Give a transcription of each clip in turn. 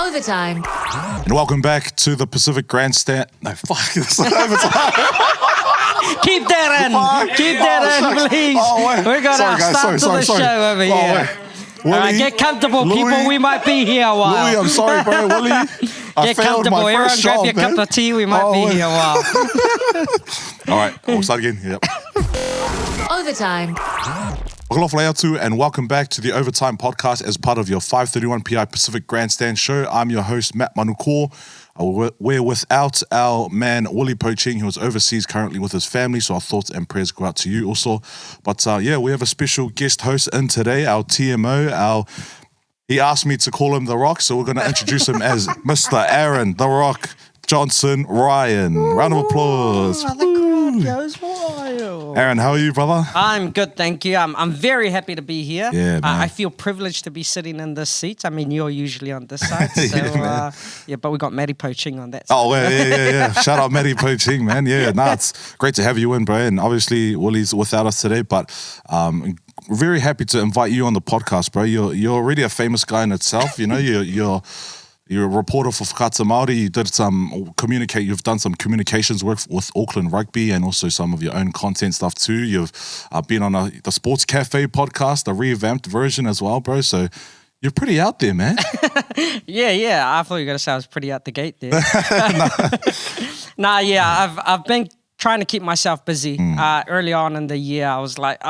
Overtime. And welcome back to the Pacific Grandstand. No, fuck, this is overtime. Keep that in. Keep that in, please. We're going to start the show over here. Willie, all right, get comfortable, Louis, people. We might be here a while. Louis, I'm sorry, bro. Willie, get comfortable. Everyone grab your cup of tea. We might be here a while. All right, we'll start again. Yep. Overtime. Aloha and welcome back to the Overtime podcast as part of your 5:31 PI Pacific Grandstand show. I'm your host, Matt Manukor. We're without our man, Willie Poching, who is overseas currently with his family, so our thoughts and prayers go out to you also. But we have a special guest host in today, our TMO. He asked me to call him The Rock, so we're going to introduce him as Mr. Aaron The Rock Bossman Ryan. Round of applause. The crowd goes wild. Aaron, how are you, brother? I'm good, thank you. I'm very happy to be here. Yeah, man. I feel privileged to be sitting in this seat. I mean, you're usually on this side. So, but we got Matty Poching on that side. Oh, yeah. Shout out Matty Poching, man. Yeah, it's great to have you in, bro. And obviously, Willie's without us today, but we're very happy to invite you on the podcast, bro. You're already a famous guy in itself. You know, you're a reporter for Whakata Māori. You've done some communications work with Auckland Rugby and also some of your own content stuff too. You've been on the Sports Cafe podcast, the revamped version as well, bro. So you're pretty out there, man. Yeah. I thought you were going to say I was pretty out the gate there. I've been trying to keep myself busy. Early on in the year, I was like,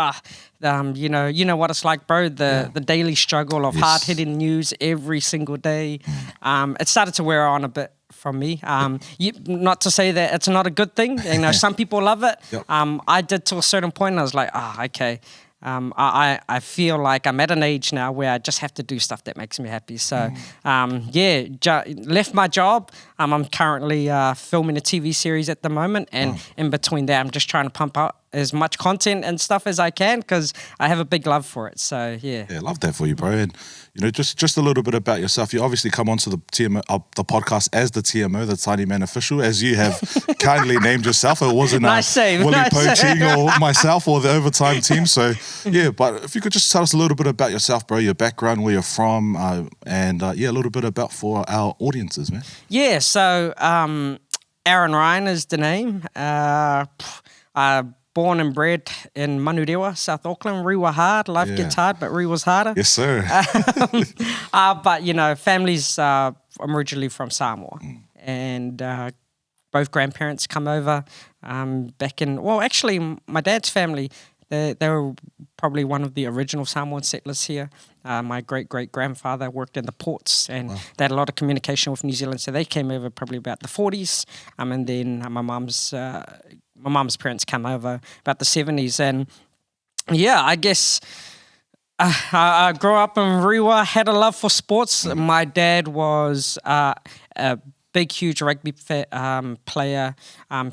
you know what it's like, bro. The daily struggle of hard-hitting news every single day. It started to wear on a bit from me. Not to say that it's not a good thing. You know, some people love it. Yep. I did to a certain point, and I was like, okay. I feel like I'm at an age now where I just have to do stuff that makes me happy. So, left my job. I'm currently filming a TV series at the moment, and in between that, I'm just trying to pump out as much content and stuff as I can because I have a big love for it. So, yeah. Yeah, love that for you, bro. And, you know, just a little bit about yourself. You obviously come onto the TMO, the podcast as the TMO, the Tiny Man Official, as you have kindly named yourself. It wasn't Willie Poching or myself or the Overtime team. So, yeah, but if you could just tell us a little bit about yourself, bro, your background, where you're from, and a little bit about for our audiences, man. Yeah, so Aaron Ryan is the name. Born and bred in Manurewa, South Auckland. Rewa hard. Life gets hard, but Rewa's harder. Yes, sir. But, you know, families I'm originally from Samoa. And both grandparents come over back in... Well, actually, my dad's family, they were probably one of the original Samoan settlers here. My great-great-grandfather worked in the ports, and they had a lot of communication with New Zealand, so they came over probably about the 40s. And then my mum's parents came over about the 70s. And, yeah, I guess I grew up in Rewa, had a love for sports. My dad was a big, huge rugby player.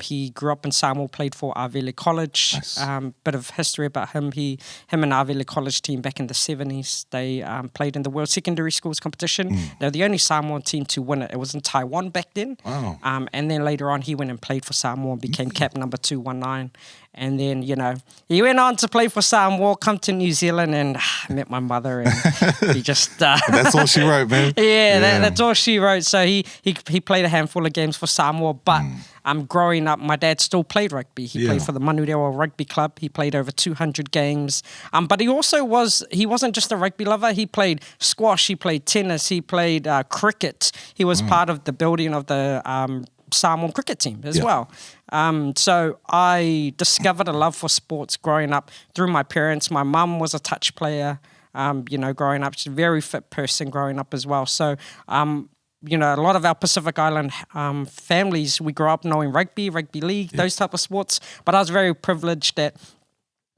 He grew up in Samoa, played for Avele College. Nice. Bit of history about him. Him and Avele College team back in the 70s, they played in the World Secondary Schools competition. They were the only Samoan team to win it. It was in Taiwan back then. Wow. And then later on, he went and played for Samoa and became cap number 219. And then, you know, he went on to play for Samoa, come to New Zealand, and met my mother, and he just... That's all she wrote, man. That's all she wrote. So he played a handful of games for Samoa, but growing up, my dad still played rugby. He played for the Manurewa Rugby Club. He played over 200 games. But he wasn't just a rugby lover. He played squash, he played tennis, he played cricket. He was part of the building of the... Samoan cricket team as well. So I discovered a love for sports growing up through my parents. My mum was a touch player, growing up. She's a very fit person growing up as well. So, a lot of our Pacific Island families, we grew up knowing rugby league, those type of sports. But I was very privileged that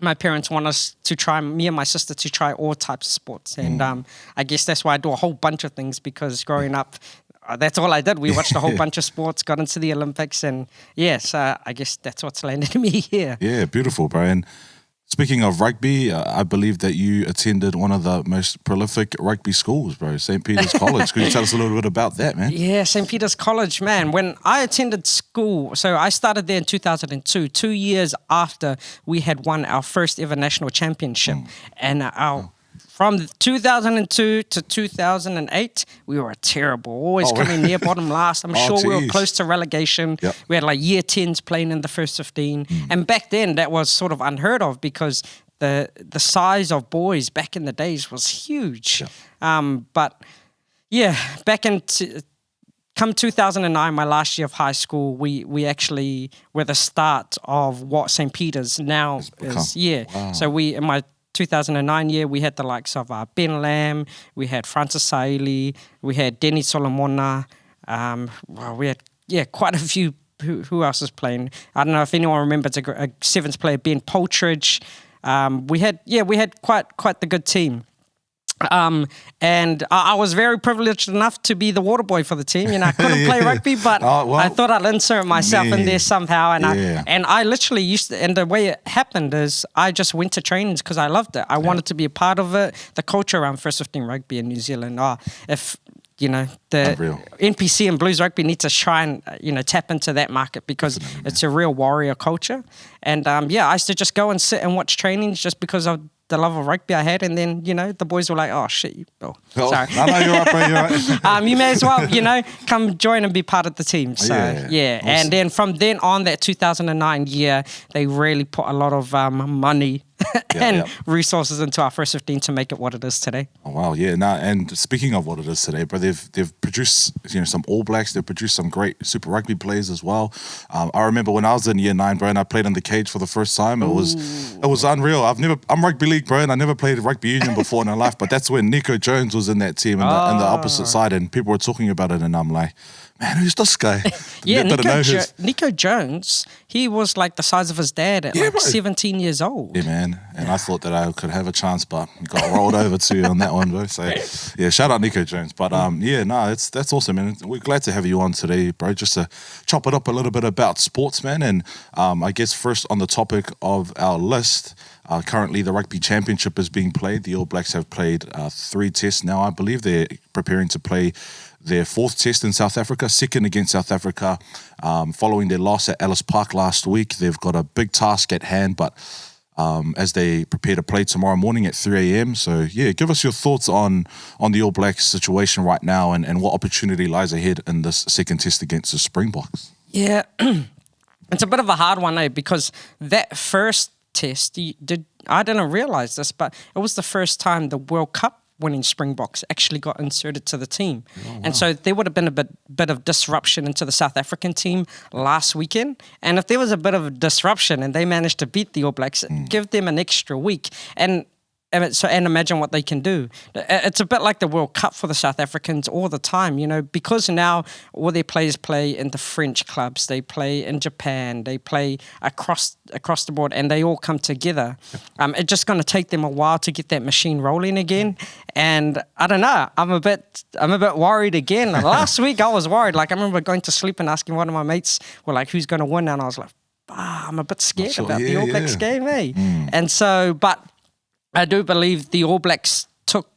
my parents want us to try, me and my sister, to try all types of sports. And I guess that's why I do a whole bunch of things, because growing up, that's all I did. We watched a whole bunch of sports, got into the Olympics, and so I guess that's what's landed me here. Yeah, beautiful, bro. And speaking of rugby, I believe that you attended one of the most prolific rugby schools, bro, St. Peter's College. Could you tell us a little bit about that, man? Yeah, St. Peter's College, man. When I attended school, so I started there in 2002, 2 years after we had won our first ever national championship. And our from 2002 to 2008, we were terrible. Always coming near bottom last. I'm sure we were close to relegation. Yep. We had like year 10s playing in the first 15. And back then, that was sort of unheard of because the size of boys back in the days was huge. Yep. But yeah, back in... Come 2009, my last year of high school, we actually were the start of what St. Peter's now is. Yeah. Wow. So in my 2009 year, we had the likes of Ben Lam, we had Francis Saili, we had Denny Solomona, we had quite a few. Who else is playing? I don't know if anyone remembers a Sevens player, Ben Poltridge. We had quite the good team. And I was very privileged enough to be the water boy for the team. You know, I couldn't play rugby, but I thought I'd insert myself in there somehow. And I literally used to, and the way it happened is I just went to trainings because I loved it. I wanted to be a part of it. The culture around first 15 rugby in New Zealand. If you know, the Unreal. NPC and Blues Rugby need to try and, tap into that market because it's a real warrior culture. And I used to just go and sit and watch trainings just because of the love of rugby I had, and then the boys were like, "Oh shit, sorry, no, you're right, bro, you're right. You may as well, come join and be part of the team." So yeah. Awesome. And then from then on, that 2009 year, they really put a lot of money and resources into our first 15 to make it what it is today. Oh wow, yeah. Now, and speaking of what it is today, bro, they've produced some All Blacks. They've produced some great Super Rugby players as well. I remember when I was in year 9, bro, and I played in the cage for the first time. It was unreal. I'm rugby league, bro, and I never played rugby union before in my life. But that's when Nico Jones was in that team in the opposite side, and people were talking about it, and I'm like, man, who's this guy? Nico Jones, he was like the size of his dad at 17 years old. Yeah, man. And I thought that I could have a chance, but got rolled over to on that one, bro. So, yeah, shout out Nico Jones. But, that's awesome, man. We're glad to have you on today, bro, just to chop it up a little bit about sports, man. And I guess first on the topic of our list, currently the Rugby Championship is being played. The All Blacks have played 3 tests now. I believe they're preparing to play their 4th test in South Africa, 2nd against South Africa, following their loss at Ellis Park last week. They've got a big task at hand, but as they prepare to play tomorrow morning at 3 a.m. So, yeah, give us your thoughts on the All Blacks situation right now and what opportunity lies ahead in this 2nd test against the Springboks. Yeah, it's a bit of a hard one, because that first test, I didn't realize this, but it was the first time the World Cup winning Springboks actually got inserted to the team. Oh, wow. And so there would have been a bit of disruption into the South African team last weekend. And if there was a bit of disruption and they managed to beat the All Blacks, give them an extra week. And imagine what they can do. It's a bit like the World Cup for the South Africans all the time, because now all their players play in the French clubs, they play in Japan, they play across the board, and they all come together. It's just going to take them a while to get that machine rolling again. And I don't know, I'm a bit worried again. Last week I was worried. Like, I remember going to sleep and asking one of my mates, who's going to win? And I was like, I'm a bit scared about the All Blacks game, eh? And so, but I do believe the All Blacks took,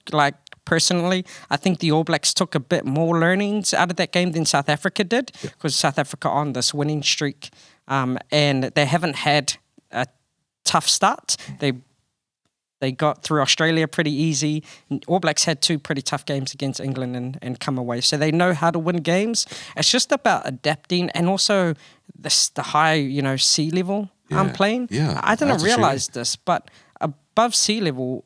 personally, I think the All Blacks took a bit more learnings out of that game than South Africa did, because South Africa on this winning streak, and they haven't had a tough start. They got through Australia pretty easy. All Blacks had 2 pretty tough games against England and come away. So they know how to win games. It's just about adapting, and also the high, sea level playing. Yeah, I didn't realize this, but above sea level,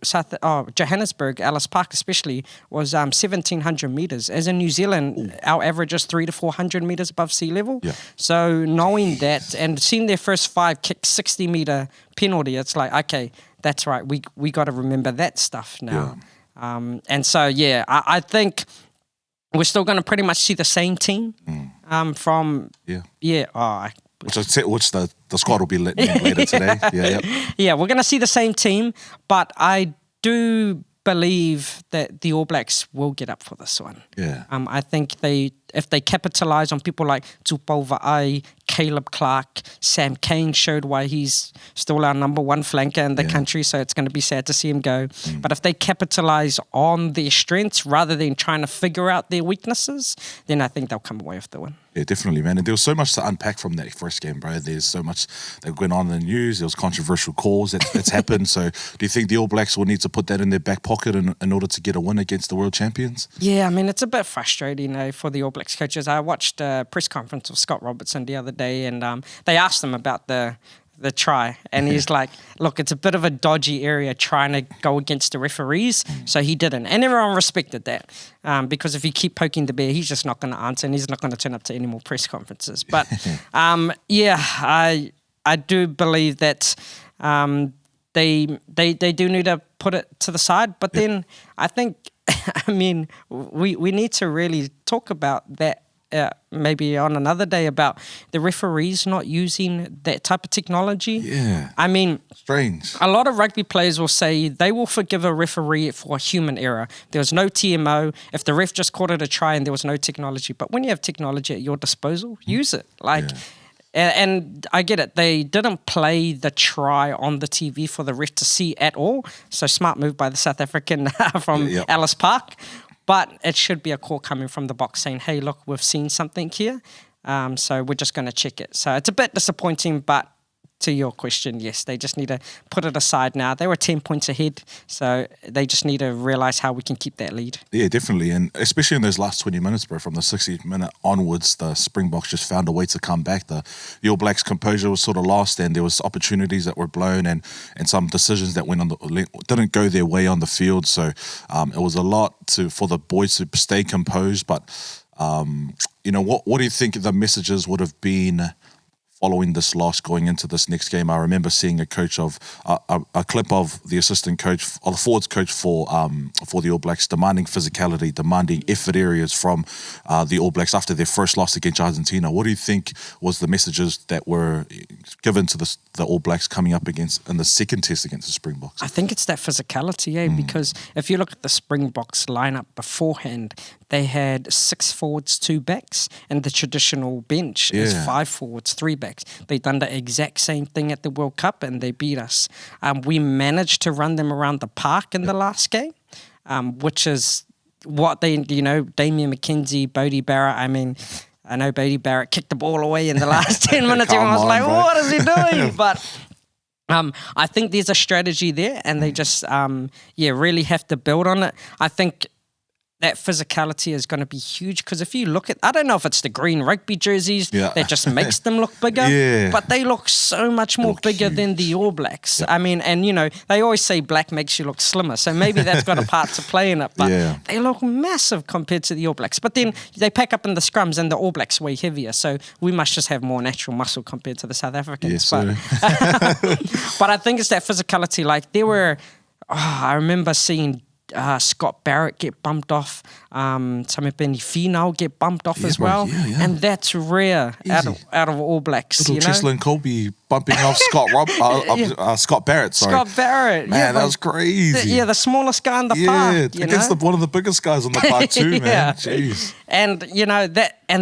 Johannesburg, Ellis Park especially, was 1,700 metres. As in New Zealand, our average is 300 to 400 metres above sea level. Yeah. So knowing that and seeing their first 5 kick 60-metre penalty, it's like, okay, that's right. We got to remember that stuff now. Yeah. And so, I think we're still going to pretty much see the same team from... Which the squad will be later today. Yeah, we're going to see the same team, but I do believe that the All Blacks will get up for this one. Yeah. I think they if they capitalise on people like Tupou Va'ai, Caleb Clark, Sam Cane showed why he's still our number one flanker in the country, so it's going to be sad to see him go. But if they capitalise on their strengths rather than trying to figure out their weaknesses, then I think they'll come away with the win. Yeah, definitely, man. And there was so much to unpack from that first game, bro. There's so much that went on in the news. There was controversial calls that's happened. So do you think the All Blacks will need to put that in their back pocket in order to get a win against the world champions? Yeah, I mean, it's a bit frustrating, for the All Blacks coaches. I watched a press conference of Scott Robertson the other day, and they asked him about the try, and he's like, look, it's a bit of a dodgy area trying to go against the referees, so he didn't, and everyone respected that, because if you keep poking the bear, he's just not going to answer, and he's not going to turn up to any more press conferences. But I do believe that they do need to put it to the side, but then I think I mean we need to really talk about that maybe on another day, about the referees not using that type of technology. Yeah. I mean, strange. A lot of rugby players will say they will forgive a referee for a human error. There was no TMO. If the ref just called it a try and there was no technology. But when you have technology at your disposal, use it. And I get it. They didn't play the try on the TV for the ref to see at all. So smart move by the South African from Ellis Park. But it should be a call coming from the box saying, hey, look, we've seen something here, so we're just going to check it. So it's a bit disappointing, but to your question, yes, they just need to put it aside now. They were 10 points ahead, so they just need to realise how we can keep that lead. Yeah, definitely. And especially in those last 20 minutes, bro, from the 60th minute onwards, the Springboks just found a way to come back. The All Blacks' composure was sort of lost, and there was opportunities that were blown and some decisions that didn't go their way on the field. So it was a lot for the boys to stay composed. But, what do you think the messages would have been following this loss going into this next game? I remember seeing a clip of the assistant coach or the forwards coach for the All Blacks demanding physicality, demanding effort areas from the All Blacks after their first loss against Argentina. What do you think was the messages that were given to the All Blacks coming up against in the second test against the Springboks? I think it's that physicality, because if you look at the Springboks lineup beforehand, they had 6 forwards, 2 backs, and the traditional bench is 5 forwards, 3 backs. They've done the exact same thing at the World Cup, and they beat us. We managed to run them around the park in the last game, which is what Damian McKenzie, Bodie Barrett, I mean, I know Bodie Barrett kicked the ball away in the last 10 minutes. Everyone was like, what is he doing? But I think there's a strategy there, and they just, really have to build on it. I think that physicality is going to be huge, because if you look at, I don't know if it's the green rugby jerseys that just makes them look bigger, but they look so much more bigger than the All Blacks. I mean, and they always say black makes you look slimmer, so maybe that's got a part to play in it, but they look massive compared to the All Blacks. But then they pack up in the scrums, and the All Blacks way heavier, so we must just have more natural muscle compared to the South Africans. But I think it's that physicality. Like I remember seeing Scott Barrett get bumped off, Tamipeni Finau get bumped off as well, and that's rare out of All Blacks. Little Cheslin Colby bumping off Scott Barrett. Sorry, Scott Barrett. Man, that was crazy. The smallest guy in the park. Against one of the biggest guys on the park too, man. Jeez. And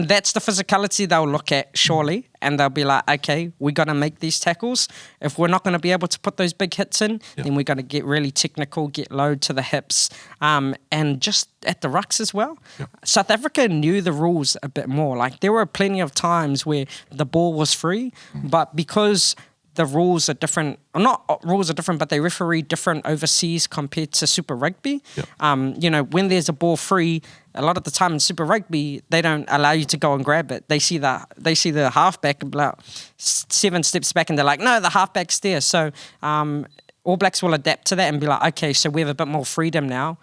that's the physicality they'll look at, surely, and they'll be like, okay, we got to make these tackles. If we're not going to be able to put those big hits in, then we're going to get really technical, get low to the hips, and just at the rucks as well. South Africa knew the rules a bit more. Like, there were plenty of times where the ball was free, but because the rules are different, or not rules are different, but they referee different overseas compared to Super Rugby. When there's a ball free, a lot of the time in Super Rugby, they don't allow you to go and grab it. They see the halfback about 7 steps back, and they're like, no, the halfback's there. So All Blacks will adapt to that and be like, okay, so we have a bit more freedom now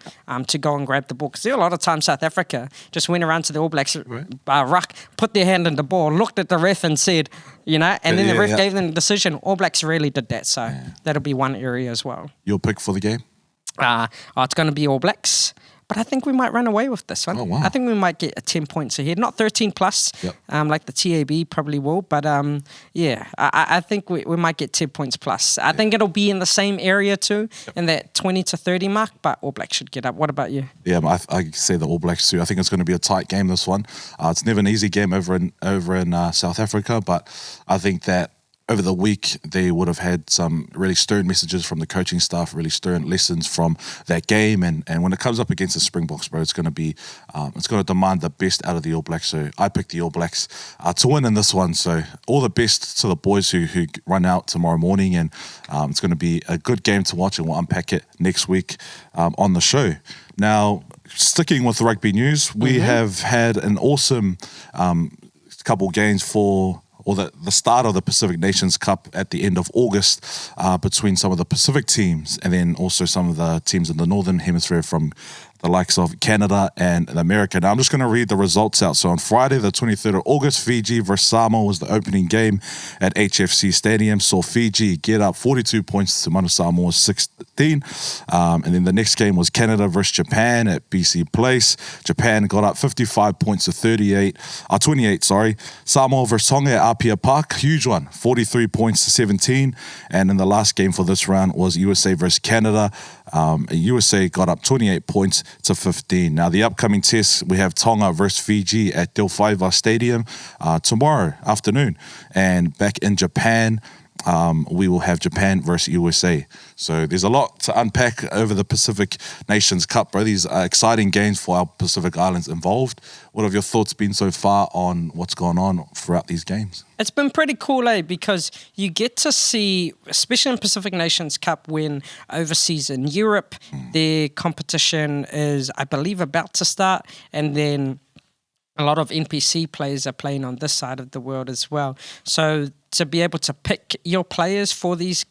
to go and grab the ball. Because a lot of times South Africa just went around to the All Blacks ruck, put their hand in the ball, looked at the ref and said, and then the ref gave them the decision. All Blacks really did that, so that'll be one area as well. Your pick for the game? It's going to be All Blacks, but I think we might run away with this one. Oh, wow. I think we might get 10 points ahead. Not 13 plus, like the TAB probably will, but I think we might get 10 points plus. I think it'll be in the same area too, in that 20 to 30 mark, but All Blacks should get up. What about you? Yeah, I say the All Blacks too. I think it's going to be a tight game, this one. It's never an easy game over in South Africa, but I think that over the week, they would have had some really stern messages from the coaching staff, really stern lessons from that game. And when it comes up against the Springboks, bro, it's going to demand the best out of the All Blacks. So I picked the All Blacks to win in this one. So all the best to the boys who run out tomorrow morning. And it's going to be a good game to watch, and we'll unpack it next week on the show. Now, sticking with the rugby news, we have had an awesome couple games or the start of the Pacific Nations Cup at the end of August between some of the Pacific teams and then also some of the teams in the Northern Hemisphere from the likes of Canada and America. Now, I'm just going to read the results out. So on Friday, the 23rd of August, Fiji versus Samoa was the opening game at HFC Stadium. Saw Fiji get up 42 points to Manu Samoa's 16. And then the next game was Canada versus Japan at BC Place. Japan got up 55 points to 28. Samoa versus Tonga at Apia Park, huge one, 43 points to 17. And in the last game for this round was USA versus Canada. USA got up 28 points to 15. Now, the upcoming tests, we have Tonga versus Fiji at Delfaiva Stadium tomorrow afternoon. And back in Japan, we will have Japan versus USA. So there's a lot to unpack over the Pacific Nations Cup, bro. These are exciting games for our Pacific Islands involved. What have your thoughts been so far on what's gone on throughout these games? It's been pretty cool, because you get to see, especially in Pacific Nations Cup, when overseas in Europe, their competition is, I believe, about to start, and then a lot of NPC players are playing on this side of the world as well. So to be able to pick your players for these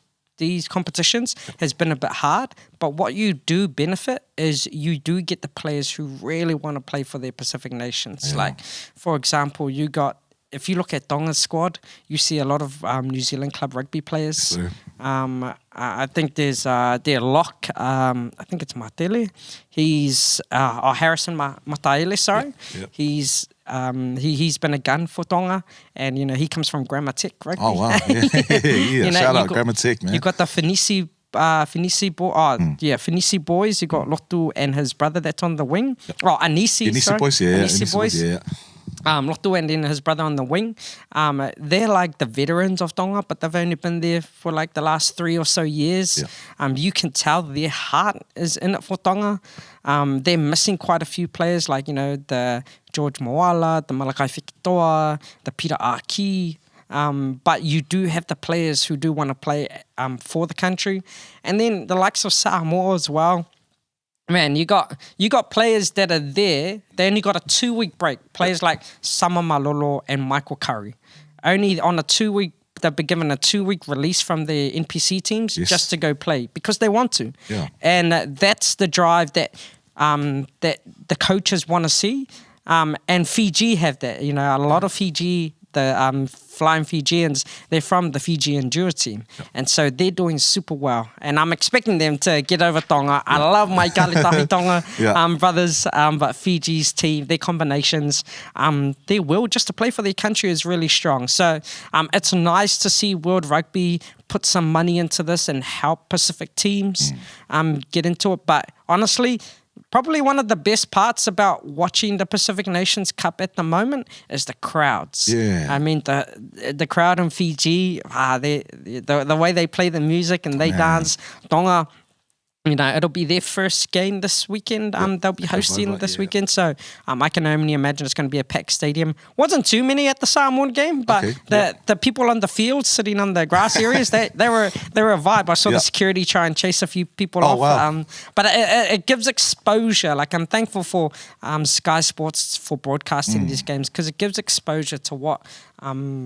competitions has been a bit hard, but what you do benefit is you do get the players who really want to play for their Pacific nations. Yeah. Like, for example, if you look at Tonga's squad, you see a lot of New Zealand club rugby players. Yes, I think there's their lock. I think it's Matele. He's Harrison Mataele. Sorry, Yep. He's been a gun for Tonga, and he comes from Grammar Tech rugby. Oh, wow. Yeah. Shout out Grammar Tech, man. You got the Finisi boys. You got Lotu and his brother that's on the wing. Yep. Oh, Anisi boys, Anisi boys. Yeah. Lotu and then his brother on the wing. They're like the veterans of Tonga, but they've only been there for like the last 3 or so years. Yeah. You can tell their heart is in it for Tonga. They're missing quite a few players, like, the George Moala, the Malakai Fekitoa, the Peter Aki. But you do have the players who do want to play for the country. And then the likes of Samoa as well. Man, you got players that are there. They only got a 2-week break. Players like Sama Malolo and Michael Curry. Only on a 2-week, they've been given a 2-week release from the NPC teams just to go play because they want to. Yeah. And that's the drive that the coaches want to see. And Fiji have that. A lot of Fiji, the Flying Fijians, they're from the Fiji Endure team. Yep. And so they're doing super well. And I'm expecting them to get over Tonga. I love my Kalitahi Tonga brothers, but Fiji's team, their combinations, their will just to play for their country is really strong. So it's nice to see World Rugby put some money into this and help Pacific teams get into it. But honestly, probably one of the best parts about watching the Pacific Nations Cup at the moment is the crowds. Yeah. I mean, the crowd in Fiji, the way they play the music and they dance. Tonga, it'll be their first game this weekend. They'll be hosting this weekend. So I can only imagine it's going to be a packed stadium. Wasn't too many at the Samoan game, but the people on the field sitting on the grass areas, they were a vibe. I saw the security try and chase a few people off. Wow. But it gives exposure. Like, I'm thankful for Sky Sports for broadcasting these games because it gives exposure to what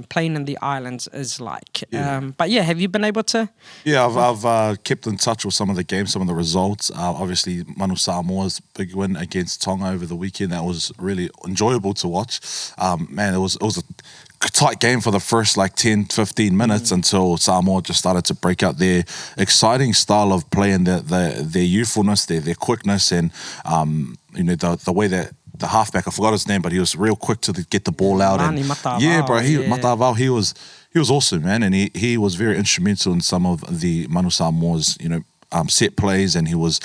playing in the islands is like. But have you been able to? Yeah, I've kept in touch with some of the games, some of the results. Obviously, Manu Samoa's big win against Tonga over the weekend. That was really enjoyable to watch. Man, it was a tight game for the first 10-15 minutes until Samoa just started to break out their exciting style of play and their youthfulness, their quickness, and the way that the halfback, I forgot his name, but he was real quick to get the ball out. Mani And Matavao, yeah, bro, yeah. Matavao, he was awesome, man, and he was very instrumental in some of the Manu Samoa's, set plays, and he was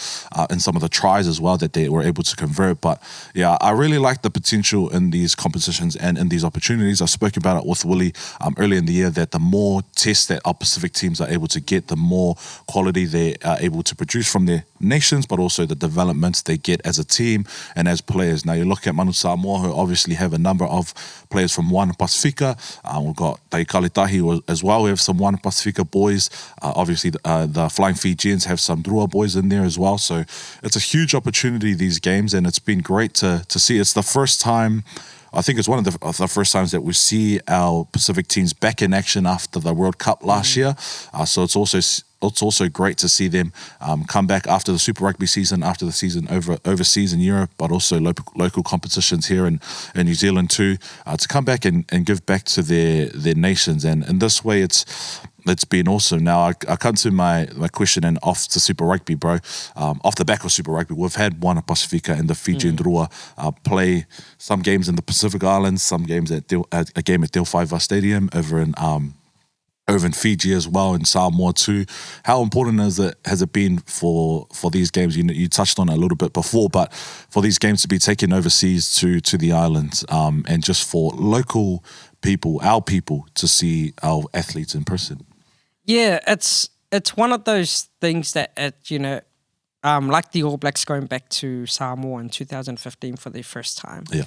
in some of the tries as well that they were able to convert. But yeah, I really like the potential in these competitions and in these opportunities. I spoke about it with Willie earlier in the year, that the more tests that our Pacific teams are able to get, the more quality they are able to produce from their nations, but also the developments they get as a team and as players. Now you look at Manu Samoa, who obviously have a number of players from One Pacifica. We've got Taikalitahi as well. We have some One Pacifica boys. Obviously the Flying Fijians have some Drua boys in there as well. So it's a huge opportunity, these games, and it's been great to see. It's the first time, I think it's one of the first times that we see our Pacific teams back in action after the World Cup last year. So it's also great to see them come back after the Super Rugby season, after the season overseas in Europe, but also local competitions here in New Zealand too, to come back and give back to their nations. And in this way, it's been awesome. Now I come to my question, and off to Super Rugby, bro. Off the back of Super Rugby, we've had Moana Pacifica and the Fijian Drua play some games in the Pacific Islands, some games at a game at Delphi Stadium over in Fiji as well, in Samoa too. How important has it been for these games? You touched on it a little bit before, but for these games to be taken overseas to the islands, and just for local people, our people, to see our athletes in person. Yeah, it's one of those things that like the All Blacks going back to Samoa in 2015 for their first time. Yeah.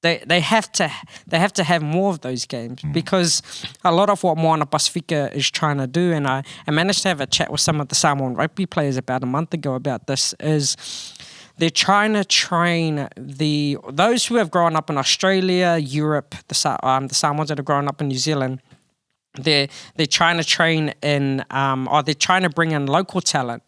They have to have more of those games, because a lot of what Moana Pacifica is trying to do, and I managed to have a chat with some of the Samoan rugby players about a month ago about this, is they're trying to train those who have grown up in Australia, Europe, the Samoans that have grown up in New Zealand. They're trying to train in, or they're trying to bring in local talent,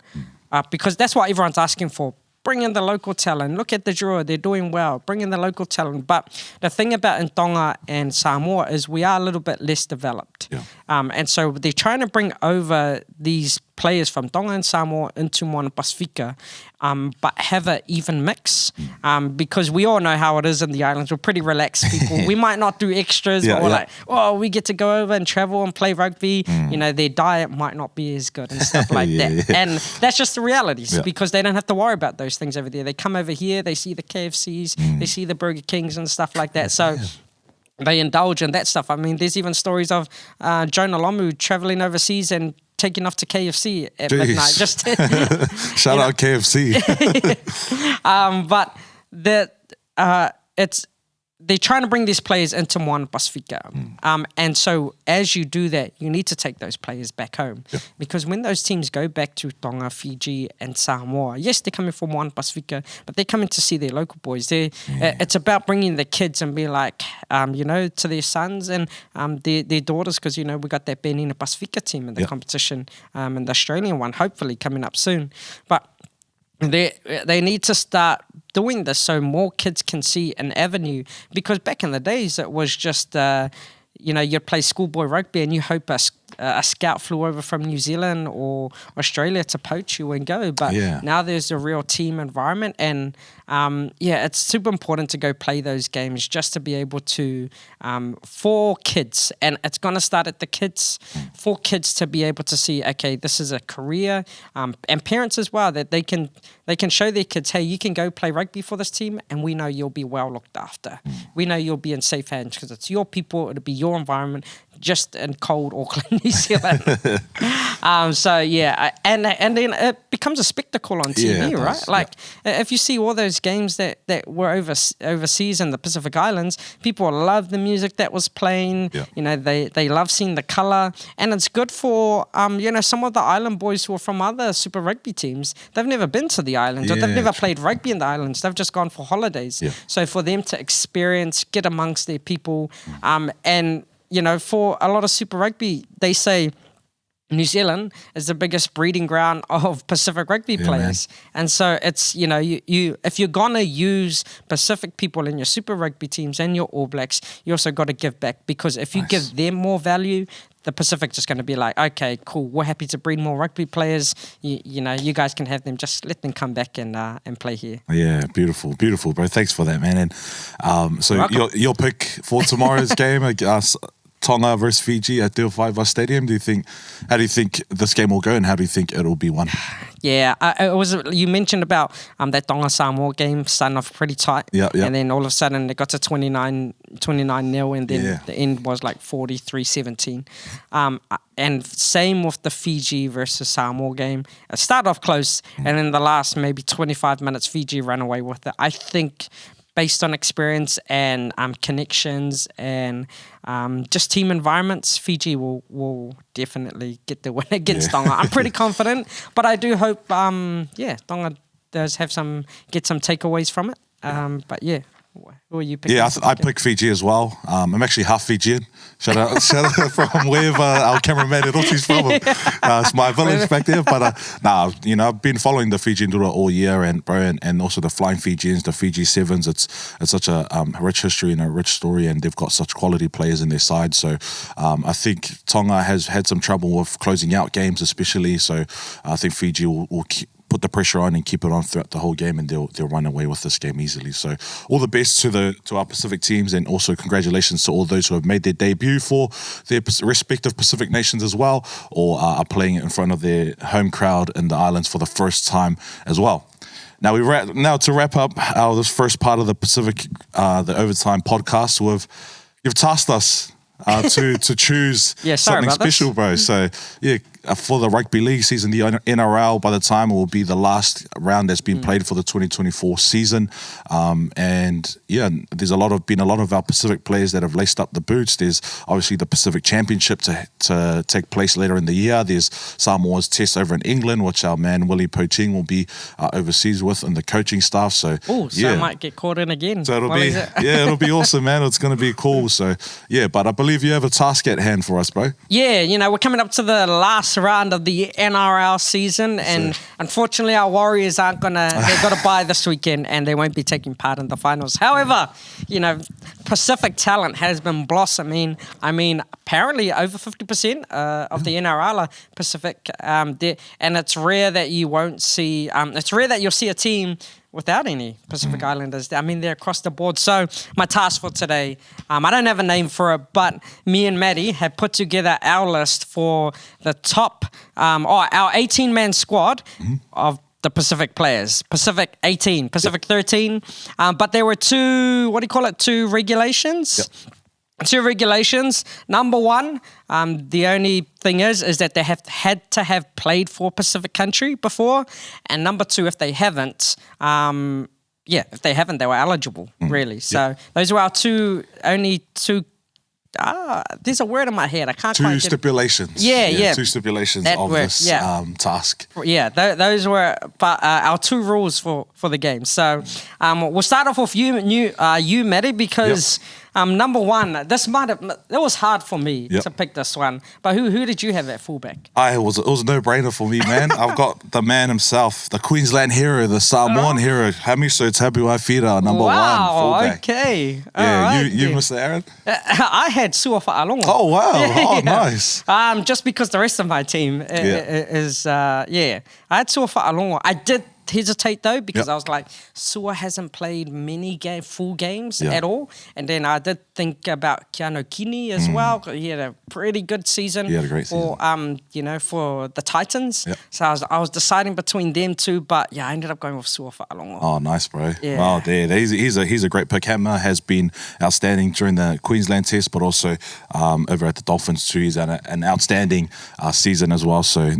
because that's what everyone's asking for. Bring in the local talent. Look at the Drua, they're doing well. Bring in the local talent. But the thing about in Tonga and Samoa is we are a little bit less developed. Yeah. And so they're trying to bring over these players from Tonga and Samoa into Moana Pacifica, but have an even mix, because we all know how it is in the islands. We're pretty relaxed people. We might not do extras, but we're like, oh, we get to go over and travel and play rugby. Their diet might not be as good and stuff like that. Yeah. And that's just the realities, because they don't have to worry about those things over there. They come over here, they see the KFCs, they see the Burger Kings and stuff like that. So they indulge in that stuff. I mean, there's even stories of Jonah Lomu traveling overseas and taking off to KFC at midnight. Just shout out KFC. But they're trying to bring these players into Moana Pacifica. And so as you do that, you need to take those players back home. Yeah. Because when those teams go back to Tonga, Fiji and Samoa, yes, they're coming from Moana Pacifica, but they're coming to see their local boys. It's about bringing the kids and being like, to their sons and their daughters, because, we got that Benina Pacifica team in the competition, and the Australian one, hopefully coming up soon. But they need to start doing this so more kids can see an avenue, because back in the days it was just you'd play schoolboy rugby and you hope a scout flew over from New Zealand or Australia to poach you and go. But now there's a real team environment, and it's super important to go play those games just to be able to, for kids, and it's going to start at the kids, for kids to be able to see, okay, this is a career, and parents as well, that they can show their kids, hey, you can go play rugby for this team and we know you'll be well looked after. We know you'll be in safe hands because it's your people, it'll be your environment, just in cold Auckland, New Zealand. And then it becomes a spectacle on TV, right? Like if you see all those games that were overseas in the Pacific Islands, people love the music that was playing. They love seeing the colour, and it's good for some of the island boys who are from other Super Rugby teams. They've never been to the islands, or they've never played rugby in the islands. They've just gone for holidays. So for them to experience, get amongst their people, and for a lot of Super Rugby, they say New Zealand is the biggest breeding ground of Pacific rugby players. And so it's, you if you're going to use Pacific people in your Super Rugby teams and your All Blacks, you also got to give back, because if you give them more value, the Pacific just going to be like, okay, cool, we're happy to breed more rugby players. You guys can have them. Just let them come back and play here. Yeah, beautiful, bro. Thanks for that, man. And so your pick for tomorrow's game against Tonga versus Fiji at Te Whaiva Stadium. How do you think this game will go, and how do you think it'll be won? Yeah, you mentioned about that Tonga Samoa game starting off pretty tight. Yeah. And then all of a sudden it got to 29-0, and then the end was like 43-17. And same with the Fiji versus Samoa game. It started off close, and in the last maybe 25 minutes, Fiji ran away with it. I think based on experience and connections and just team environments, Fiji will definitely get the win against Tonga. I'm pretty confident, but I do hope, Tonga does get some takeaways from it. But yeah, who are you picking? Yeah, I picked Fiji as well. I'm actually half Fijian. Shout out from wherever our cameraman Roti's from. It's my village back there. But I've been following the Fiji Ndura all year, and also the Flying Fijians, the Fiji Sevens. It's such a rich history and a rich story, and they've got such quality players in their side. So I think Tonga has had some trouble with closing out games, especially. So I think Fiji will put the pressure on and keep it on throughout the whole game, and they'll run away with this game easily. So all the best to our Pacific teams, and also congratulations to all those who have made their debut for their respective Pacific nations as well, or are playing in front of their home crowd in the islands for the first time as well. Now to wrap up this first part of the Pacific, the Overtime podcast, you've tasked us to choose something special, bro. So for the rugby league season, the NRL, by the time it will be the last round that's been played for the 2024 season, and there's been a lot of our Pacific players that have laced up the boots. There's obviously the Pacific Championship to take place later in the year. There's Samoa's test over in England, which our man Willie Poching will be overseas with, and the coaching staff. So I might get caught in again. So it'll be awesome, man. It's going to be cool. So but I believe you have a task at hand for us, bro. Yeah, we're coming up to the last round of the NRL season, and unfortunately our Warriors they've got to bye this weekend, and they won't be taking part in the finals. However, Pacific talent has been blossoming. I mean, apparently over 50% of the NRL are Pacific, and it's rare that you won't see. It's rare that you'll see a team without any Pacific Islanders. I mean, they're across the board. So my task for today, I don't have a name for it, but me and Matty have put together our list for the top, our 18-man squad of the Pacific players. Pacific 18, Pacific 13. But there were two regulations. Yep. Two regulations. Number one, the only thing is that they have had to have played for Pacific country before. And number two, if they haven't, they were eligible, really. So those were our only two. There's a word in my head. I can't quite get it. Two stipulations. Two stipulations of this task. Yeah, those were our two rules for the game. So we'll start off with you, Matty, because number one, it was hard for me to pick this one. But who did you have at fullback? It was a no-brainer for me, man. I've got the man himself, the Queensland hero, the Samoan hero, Hamiso Tabuai-Whita, number one fullback. Okay. You Mr. Aaron? I had Sua Fa'alongo. Oh, wow. Oh, nice. Just because the rest of my team is, I had Sua Fa'alongo. I did hesitate though, because I was like, Sua hasn't played many full games at all. And then I did think about Keanu Kini as well. He had a pretty good season. He had a great season. For the Titans. Yep. So I was deciding between them two, but I ended up going with Sua Fa'alongo. Oh, nice, bro. Yeah. Wow, he's a great pick. Hammer has been outstanding during the Queensland test, but also over at the Dolphins too. He's had an outstanding season as well. So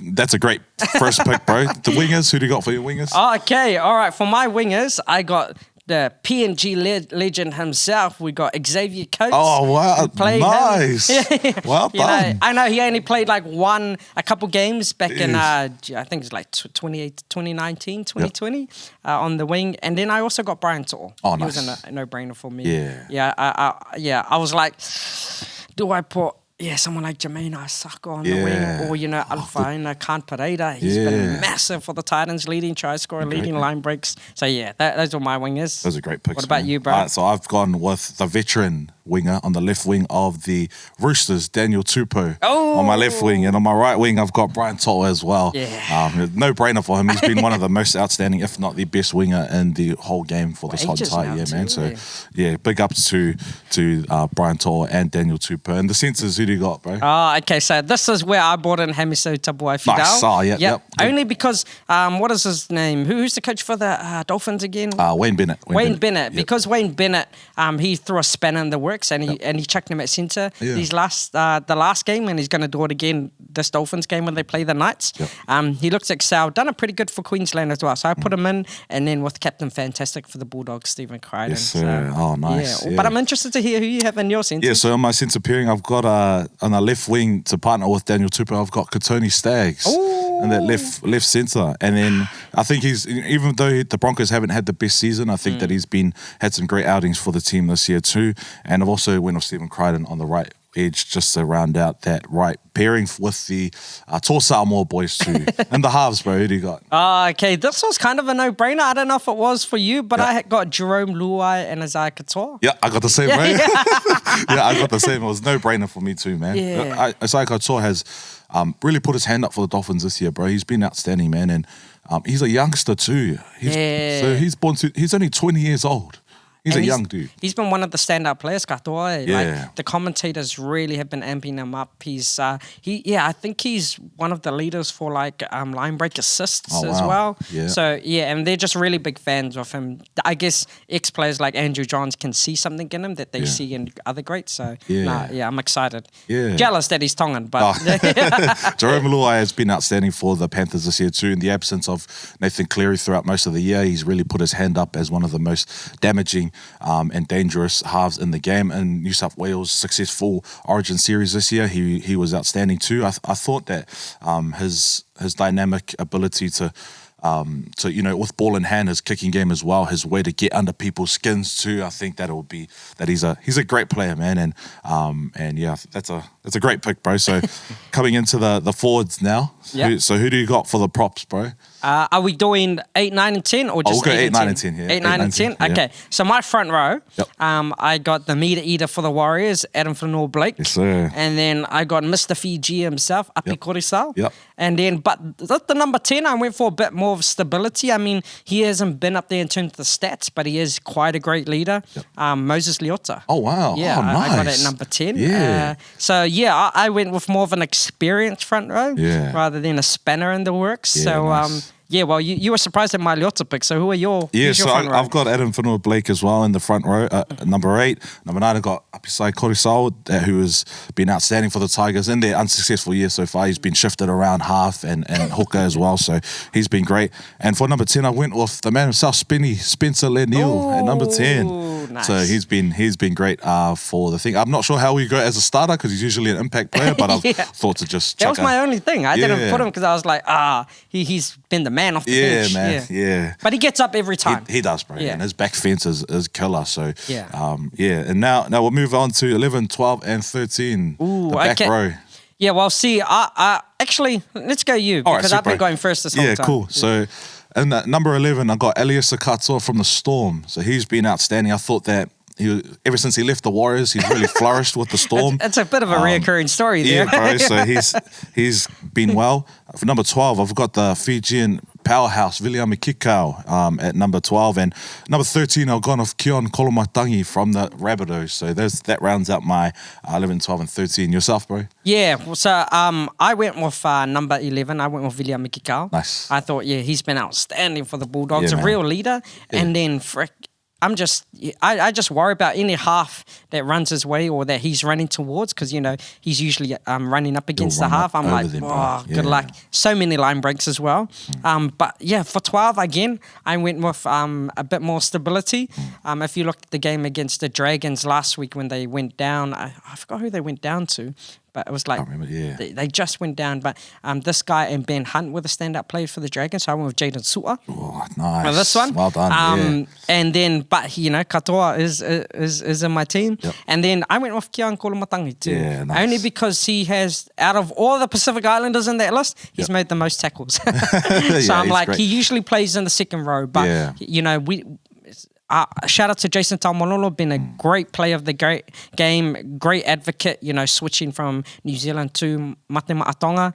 that's a great first pick, bro. The wingers, who do you got for your wingers? Okay, all right. For my wingers, I got the PNG legend himself. We got Xavier Coates. Oh, wow. Nice. Well done. I know he only played a couple games back in, I think it's like 2019, 2020 on the wing. And then I also got Brian To'o. Oh, nice. He was a no-brainer for me. Yeah. I was like, do I put someone like Jermaine Isaka on the wing, or, Alfaina Khan Pereira. He's been massive for the Titans, leading try scorer, leading line breaks. So, those are my wingers. Those are great picks. What about you, bro? So I've gone with the veteran winger on the left wing of the Roosters, Daniel Tupou, on my left wing. And on my right wing, I've got Brian Toa as well. No brainer for him. He's been one of the most outstanding, if not the best winger in the whole game for this entire year, man. So, big ups to Brian Toa and Daniel Tupou. And the centres, who do you got, bro? Okay, so this is where I brought in Hamiso Tabuai-Fidel. Nice, yep. Only because, what is his name? Who's the coach for the Dolphins again? Wayne Bennett. Wayne Bennett. Yep. Because Wayne Bennett, he threw a spanner in the works and he chucked him at centre the last game, and he's going to do it again this Dolphins game when they play the Knights. Yep. He looks excelled, done it pretty good for Queensland as well. So I put him in, and then with Captain Fantastic for the Bulldogs, Stephen Crichton. Yes, sir. So, nice. But I'm interested to hear who you have in your centre. Yeah, so on my centre pairing, I've got on the left wing to partner with Daniel Tupou, I've got Katoni Staggs. In that left centre. And then I think even though the Broncos haven't had the best season, I think that he's had some great outings for the team this year too. And I've also went with Stephen Crichton on the right edge just to round out that right pairing with the Tall Samoa boys too. And the halves, bro, who do you got? Okay, this was kind of a no-brainer. I don't know if it was for you, but I got Jerome Luai and Isaiah Katoa. Yeah, I got the same, bro. I got the same. It was no-brainer for me too, man. Isaiah Katoa has really put his hand up for the Dolphins this year, bro. He's been outstanding, man. And he's a youngster too. So he's only 20 years old. He's a young dude. He's been one of the standout players, Katoa. Like, the commentators really have been amping him up. I think he's one of the leaders for line break assists as well. Yeah. So and they're just really big fans of him. I guess ex-players like Andrew Johns can see something in him that they see in other greats. So I'm excited. Yeah. Jealous that he's Tongan, but Jerome Luai has been outstanding for the Panthers this year too. In the absence of Nathan Cleary throughout most of the year, he's really put his hand up as one of the most damaging and dangerous halves in the game. In New South Wales' successful Origin series this year, he was outstanding too. I thought that his dynamic ability to with ball in hand, his kicking game as well, his way to get under people's skins too. I think that he's a great player, man, and that's a great pick, bro. So coming into the forwards now, so who do you got for the props, bro? Are we doing 8, 9, and 10, or just we'll go 8, 9, and 10? Yeah, 8, 9, and 10. Okay, so my front row, I got the meter eater for the Warriors, Adam Fanua-Blake. Yes, sir. And then I got Mr. Fiji himself, Api Korisau. Yep. And then, but at the number 10, I went for a bit more of stability. I mean, he hasn't been up there in terms of the stats, but he is quite a great leader. Moses Leota. Oh, wow. Yeah, nice. I got it at number 10. Yeah. I went with more of an experienced front row rather than a spanner in the works. Yeah, so, nice. Well, you were surprised at my Leota pick. So who are your front row? I've got Adam Fanua-Blake as well in the front row. Number 8. Number 9, I've got Apisai Korisau, who has been outstanding for the Tigers in their unsuccessful year so far. He's been shifted around half and hooker as well, so he's been great. And for number 10, I went with the man himself, Spencer Lanier at number 10. Nice. So he's been great for the thing. I'm not sure how we go as a starter because he's usually an impact player, but I've thought to just that was my only thing. I didn't put him because I was like, he's been the man off the bench. Man. Yeah. But he gets up every time. He does, bro. Yeah. And his back fence is killer. So, And now we'll move on to 11, 12, and 13. The back row. Yeah, well, see, I actually, let's go you because I've been going first this whole time. Yeah, cool. So, in number 11, I got Elias Katoa from the Storm. So, he's been outstanding. I thought that ever since he left the Warriors, he's really flourished with the Storm. It's a bit of a reoccurring story there. Yeah, bro. So he's been well. For number 12, I've got the Fijian powerhouse Viliami Kikau at number 12, and number 13 I've gone off Keon Kolomatangi from the Rabbitohs. So that rounds out my 11, 12, and 13. Yourself, bro? Yeah. So I went with number 11. I went with Viliami Kikau. Nice. I thought he's been outstanding for the Bulldogs, a real leader, and then I just worry about any half that runs his way or that he's running towards because, he's usually running up against the half. I'm like, good luck. So many line breaks as well. But for 12, again, I went with a bit more stability. If you looked at the game against the Dragons last week when they went down, I forgot who they went down to, but it was like I remember, yeah. they just went down. But this guy and Ben Hunt were the standout players for the Dragons. So I went with Jaden Su'a. Oh, nice. For this one. Well done, And then, but Katoa is in my team. Yep. And then I went with Kian Kolomatangi too. Yeah, nice. Only because he has, out of all the Pacific Islanders in that list, he's made the most tackles. So I'm like, great. he usually plays in the second row. But, shout out to Jason Taumalolo, been a great player of the game, great advocate, switching from New Zealand to Mate Maatonga.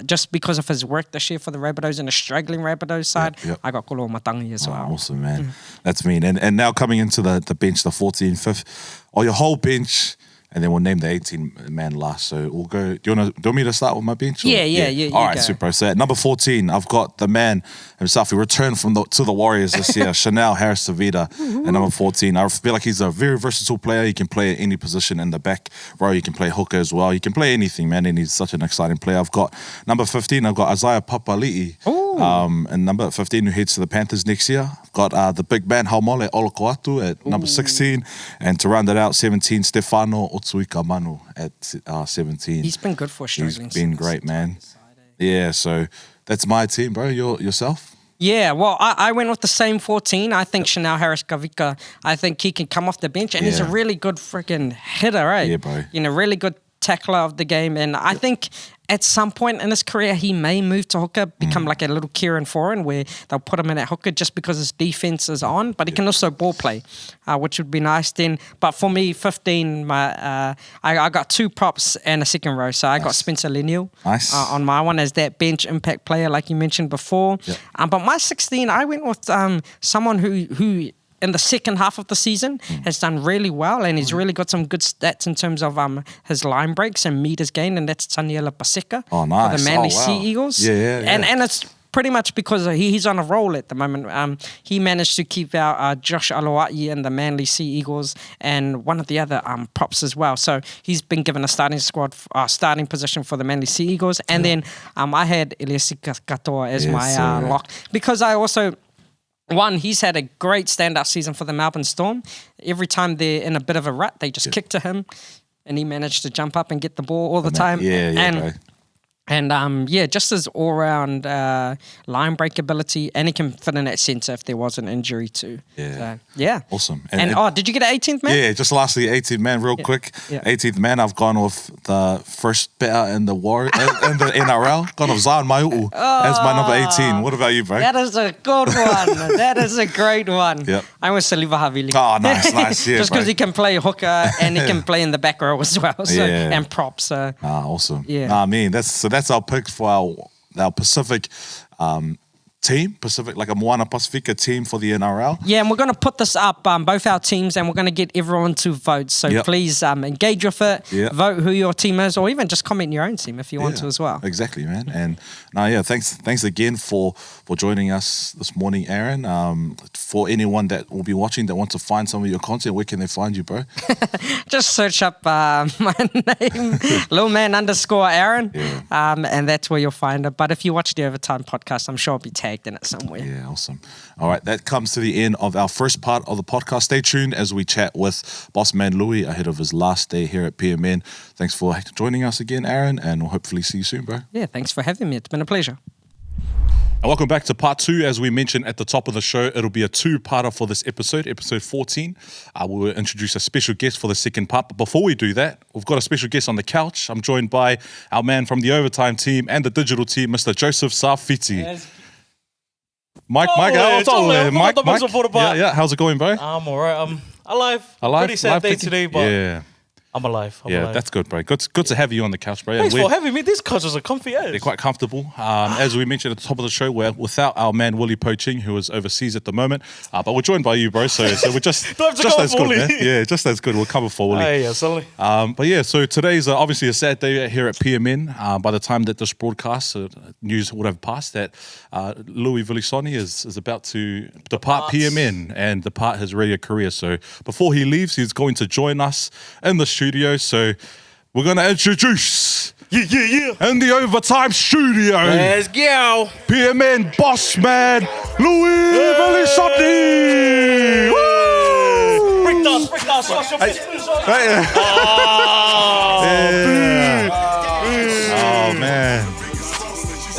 Just because of his work this year for the Rabbitohs and the struggling Rabbitohs side, I got Kolo Matangi as well. Awesome, man. That's mean. And now coming into the bench, the 14th, 5th, or your whole bench, and then we'll name the 18-man last. So we'll go. Do you want me to start with my bench? Or? Yeah. All right, go. super. So at number 14, I've got the man himself. He returned to the Warriors this year, Chanel Harris-Savita. At number 14, I feel like he's a very versatile player. He can play any position in the back row. He can play hooker as well. He can play anything, man. And he's such an exciting player. I've got number 15. I've got Isaiah Papali'i. And number 15, who heads to the Panthers next year. I've got the big man Haumole Olokoatu at number 16. And to round it out, 17, Stefano Otsuika Manu at 17. He's been good for struggling. He's been great, man. Yeah, so that's my team, bro. Yourself? Yeah, well, I went with the same 14. I think Chanel Harris-Kavika, I think he can come off the bench. And he's a really good freaking hitter, right? Yeah, bro. Really good tackler of the game. And I think at some point in his career, he may move to hooker, become like a little Kieran Foran where they'll put him in at hooker just because his defense is on, but he can also ball play, which would be nice then. But for me, 15, I got 2 props and a second row. So I got Spencer Lenial on my one as that bench impact player like you mentioned before. Yep. But my 16, I went with someone who in the second half of the season has done really well, and he's really got some good stats in terms of his line breaks and meters gained, and that's Taniela Paseka for the Manly Sea Eagles. And it's pretty much because he's on a roll at the moment. He managed to keep out Josh Aloa'i in the Manly Sea Eagles and one of the other props as well. So he's been given a starting position for the Manly Sea Eagles. And then I had Eliasi Katoa as my lock because I also... One, he's had a great standout season for the Melbourne Storm. Every time they're in a bit of a rut, they just kick to him, and he managed to jump up and get the ball all the time. And just his all-round line break ability, and he can fit in at centre if there was an injury too. Awesome. And did you get an 18th man? Yeah, just lastly, 18th man, real quick. 18th man, I've gone with the first better in the NRL. Gone with Zion Maiu'u as my number 18. What about you, bro? That is a good one. That is a great one. Yep. I went Saliva Havili. Oh, nice. Yeah, just because he can play hooker and he can play in the back row as well. So, and props. Awesome. Yeah. That's our pick for our Pacific team, like a Moana Pacifica team for the NRL. Yeah, and we're going to put this up, both our teams, and we're going to get everyone to vote. So please engage with it, vote who your team is, or even just comment your own team if you want to as well. Exactly, man. And thanks again for joining us this morning, Aaron. For anyone that will be watching that wants to find some of your content, where can they find you, bro? Just search up my name, @LilMan_Aaron, and that's where you'll find it. But if you watch the Overtime podcast, I'm sure I'll be tagged in it somewhere. Yeah, awesome. All right, that comes to the end of our first part of the podcast. Stay tuned as we chat with Bossman Lui ahead of his last day here at PMN. Thanks for joining us again, Aaron, and we'll hopefully see you soon, bro. Yeah, thanks for having me. It's been a pleasure. And welcome back to part 2. As we mentioned at the top of the show, it'll be a 2-parter for this episode 14. We will introduce a special guest for the second part. But before we do that, we've got a special guest on the couch. I'm joined by our man from the Overtime team and the digital team, Mr. Joseph Safiti. Yes. Mike, Mike, how's it going, bro? I'm alright. I'm alive. Pretty sad day today, but I'm alive. That's good, bro. Good to have you on the couch, bro. Thanks for having me. These couches are comfy as. They're quite comfortable. As we mentioned at the top of the show, we're without our man Willie Poaching, who is overseas at the moment. But we're joined by you, bro. So we're just as good, man. Yeah, just as good. We'll cover for Willie. Yeah, certainly. So today's obviously a sad day here at PMN. By the time that this broadcast news would have passed, that Lui Vilisoni is about to depart PMN and depart his radio career. So before he leaves, he's going to join us in the studio. So we're going to introduce in the Overtime studio. Let's go. PMN Bossman Lui Vilisoni. Break dance.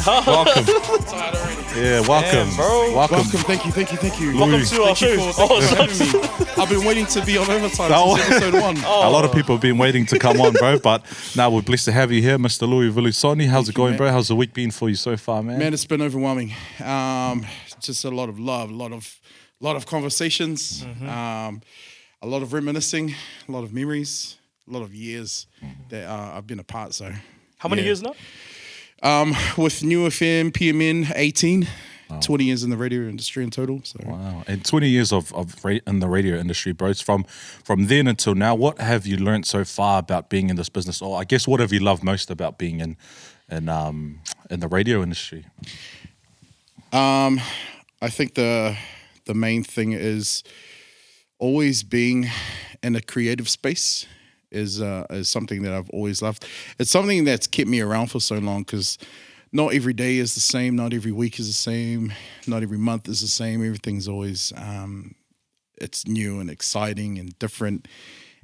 Welcome. Yeah, welcome. Damn, bro. Welcome. Thank you. Welcome to our show. Thanks for having me. I've been waiting to be on Overtime since episode 1. A lot of people have been waiting to come on, bro, but now we're blessed to have you here, Mr. Lui Vilisoni. How's it going, bro? How's the week been for you so far, man? Man, it's been overwhelming. Just a lot of love, a lot of conversations, a lot of reminiscing, a lot of memories, a lot of years that I've been apart. So, How many years now? With New FM, PMN, 18. 20 years in the radio industry in total. So. Wow, and 20 years in the radio industry, bro. It's from then until now. What have you learned so far about being in this business, or I guess what have you loved most about being in the radio industry? I think the main thing is always being in a creative space is something that I've always loved. It's something that's kept me around for so long because not every day is the same, not every week is the same, not every month is the same. Everything's always it's new and exciting and different,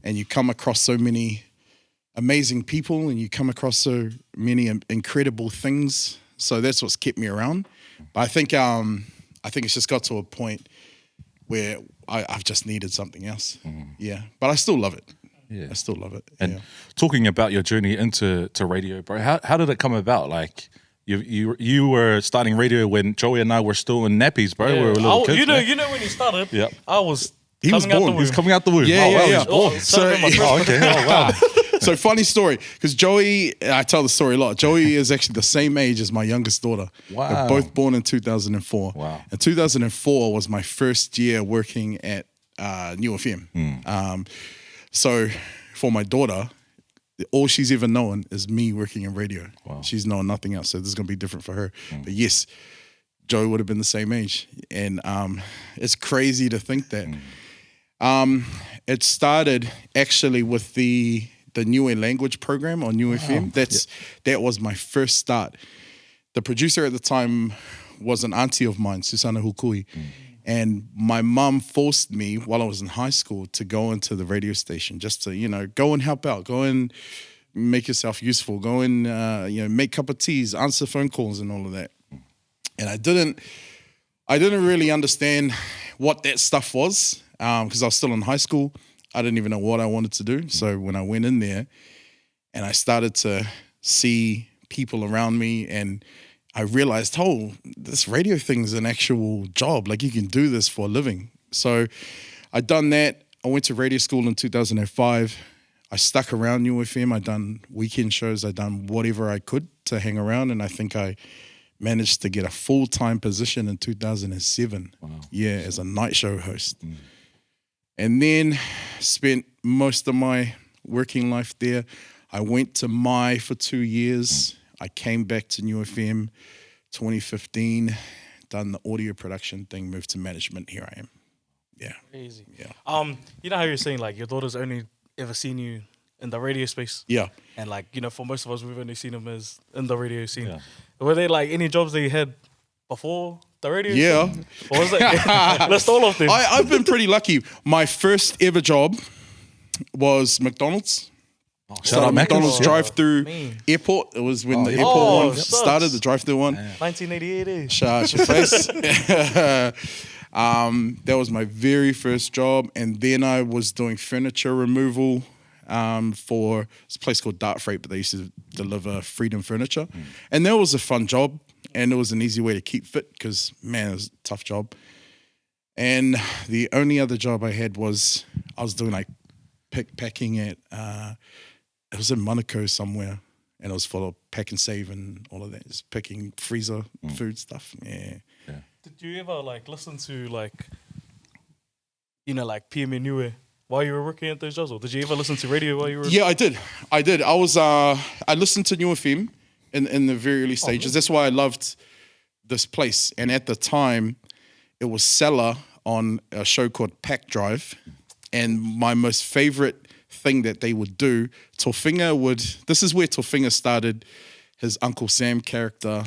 and you come across so many amazing people and you come across so many incredible things. So that's what's kept me around. But I think it's just got to a point where I've just needed something else. Yeah, but I still love it. Yeah, I still love it. And talking about your journey into radio, bro, how did it come about? Like you were starting radio when Joey and I were still in nappies, bro. We were little kids. You know when he started. Yep. He was born. He was coming out the womb. Yeah, he yeah. was born. So, okay. Oh, wow. So funny story, because Joey, I tell the story a lot. Joey is actually the same age as my youngest daughter. Wow. They're both born in 2004. Wow. And 2004 was my first year working at New FM. So for my daughter, all she's ever known is me working in radio. Wow. She's known nothing else, so this is going to be different for her. But yes, Joey would have been the same age. And it's crazy to think that. It started actually with the Niue language program on New FM. That was my first start. The producer at the time was an auntie of mine, Susana Hukui. And my mum forced me while I was in high school to go into the radio station just to, go and help out, go and make yourself useful, go and, make cup of teas, answer phone calls and all of that. And I didn't really understand what that stuff was because I was still in high school. I didn't even know what I wanted to do. So when I went in there and I started to see people around me and I realized, this radio thing is an actual job. Like you can do this for a living. So I done that. I went to radio school in 2005. I stuck around New FM. I done weekend shows. I done whatever I could to hang around. And I think I managed to get a full-time position in 2007. Wow. Yeah, as a night show host. And then spent most of my working life there. I went to Mai for 2 years. I came back to New FM 2015, done the audio production thing, moved to management. Here I am. Yeah. Crazy. Yeah. You know how you're saying like your daughter's only ever seen you in the radio space? Yeah. And like, for most of us, we've only seen them as in the radio scene. Yeah. Were there like any jobs that you had before the radio scene? Or was it? List all of them. I've been pretty lucky. My first ever job was McDonald's. Shout out McDonald's drive-through airport. It was when the airport one started, the drive-through one. 1988. Shout out your face. That was my very first job. And then I was doing furniture removal for this place called Dart Freight, but they used to deliver Freedom Furniture. And that was a fun job. And it was an easy way to keep fit because, man, it was a tough job. And the only other job I had was I was doing like packing at, it was in Monaco somewhere. And it was full of pack and save and all of that. Just picking freezer food stuff. Yeah. Did you ever like listen to like PMN Niue while you were working at those jobs? Or did you ever listen to radio while you were? Yeah, I did. I was I listened to New FM in the very early stages. That's why I loved this place. And at the time, it was Seller on a show called Pack Drive. And my most favorite thing that they would do, this is where Tofinga started his Uncle Sam character.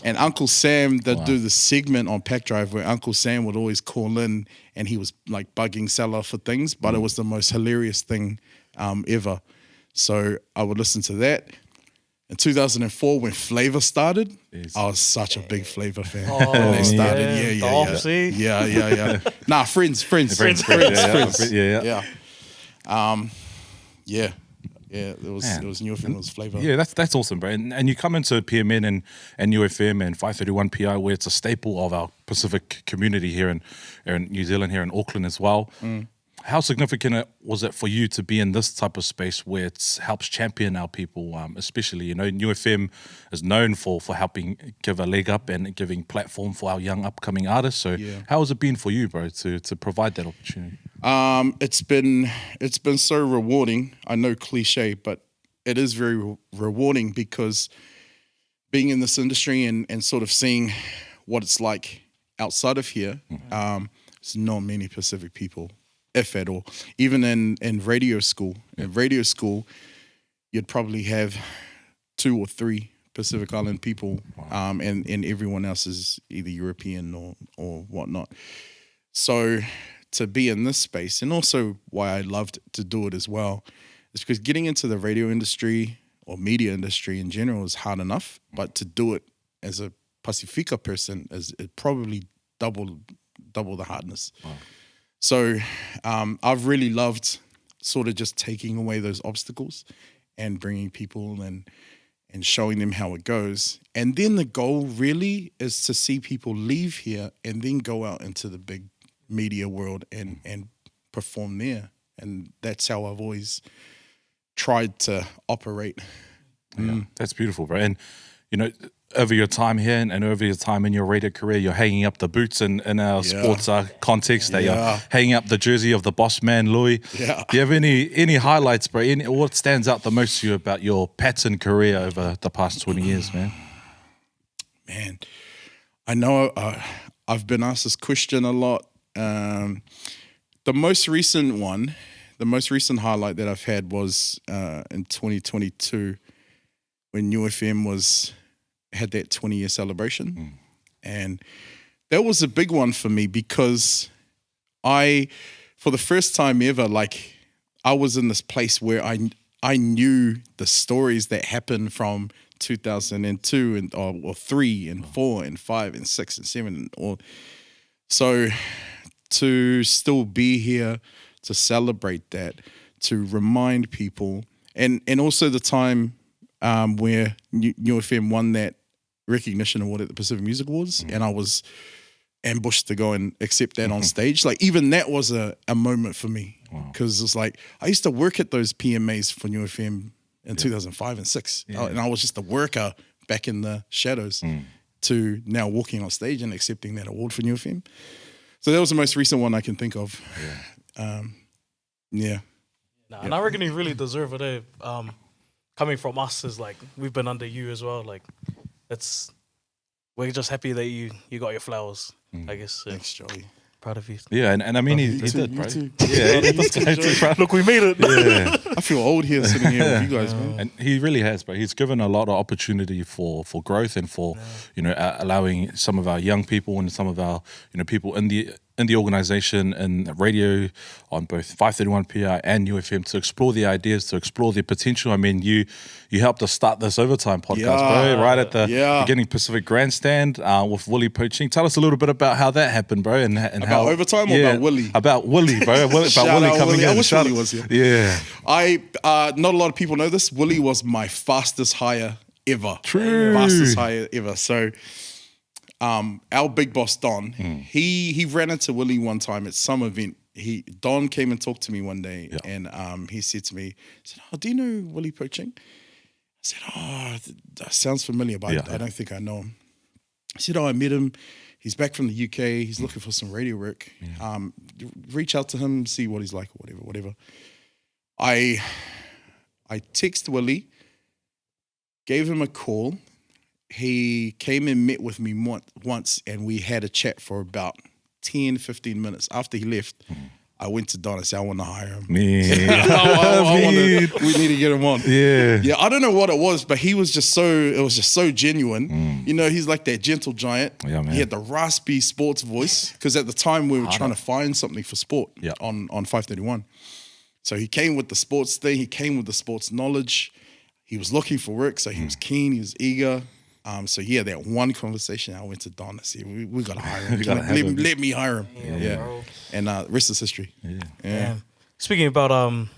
And Uncle Sam, they'd do the segment on Pack Drive where Uncle Sam would always call in and he was like bugging Seller for things, but it was the most hilarious thing ever. So I would listen to that. In 2004, when Flavor started, Yes. I was such a big Flavor fan. when they started, yeah. Nah, friends. Yeah. It was New FM, it was Flavor. Yeah, that's awesome, bro. And you come into PMN and UFM and 531 PI, where it's a staple of our Pacific community here in New Zealand, here in Auckland as well. How significant was it for you to be in this type of space where it helps champion our people, especially, New FM is known for helping give a leg up and giving platform for our young upcoming artists. So how has it been for you, bro, to provide that opportunity? It's been so rewarding. I know cliche, but it is very rewarding because being in this industry and sort of seeing what it's like outside of here, there's not many Pacific people, if at all. Even in radio school. In radio school, you'd probably have 2 or 3 Pacific Island people, and everyone else is either European or whatnot. So to be in this space, and also why I loved to do it as well, is because getting into the radio industry or media industry in general is hard enough, but to do it as a Pacifica person is probably double the hardness. Wow. So I've really loved sort of just taking away those obstacles and bringing people and showing them how it goes. And then the goal really is to see people leave here and then go out into the big media world and perform there. And that's how I've always tried to operate. That's beautiful, bro. And over your time here and over your time in your radio career, you're hanging up the boots in our sports context. You're hanging up the jersey of the Bossman Lui. Yeah. Do you have any highlights, bro? What stands out the most to you about your pattern career over the past 20 years, man? Man, I know I've been asked this question a lot. The most recent highlight that I've had was in 2022 when UFM had that 20-year celebration. And that was a big one for me because for the first time ever, I was in this place where I knew the stories that happened from 2002 or 3 and 4 and 5 and 6 and 7 so to still be here to celebrate that, to remind people, and also the time where UFM won that recognition award at the Pacific Music Awards, and I was ambushed to go and accept that on stage. Even that was a moment for me because it's I used to work at those PMAs for UFM in 2005 and 6, and I was just a worker back in the shadows to now walking on stage and accepting that award for UFM. So that was the most recent one I can think of. And I reckon you really deserve it. Coming from us is we've been under you as well. We're just happy that you got your flowers. I guess. Thanks, Joey. Proud of you. Yeah, and I mean he did, bro. Too. Yeah, look, we made it. Yeah. I feel old here sitting here with you guys, man. And he really has, bro. He's given a lot of opportunity for growth and for allowing some of our young people and some of our people in the organization and radio on both 531 PI and UFM to explore the ideas, to explore their potential. I mean, you helped us start this Overtime podcast, bro, right at the beginning Pacific Grandstand with Willie Poaching. Tell us a little bit about how that happened, bro, and about how Overtime or about Willie? About Willie, bro. Willie coming in. I wish Willie was here. Yeah. Not a lot of people know this. Willie was my fastest hire ever. True. Fastest hire ever. So our big boss Don, he ran into Willie one time at some event. Don came and talked to me one day, and he said to me, "Do you know Willie Poaching?" I said, that sounds familiar, but I don't think I know him. He said, I met him. He's back from the UK. He's looking for some radio work. Reach out to him, see what he's like, or whatever. I text Willie, gave him a call. He came and met with me once, and we had a chat for about 10, 15 minutes. After he left, I went to Don and said, I want to hire him. We we need to get him on. Yeah, I don't know what it was, but it was just so genuine. He's like that gentle giant. Yeah, man. He had the raspy sports voice, because at the time we were trying to find something for sport on 531. So he came with the sports thing. He came with the sports knowledge. he was looking for work, so he was keen, he was eager. So yeah, that one conversation, I went to Don. I said, "We gotta hire him. Let me hire him." Yeah. And rest is history. Yeah. Speaking about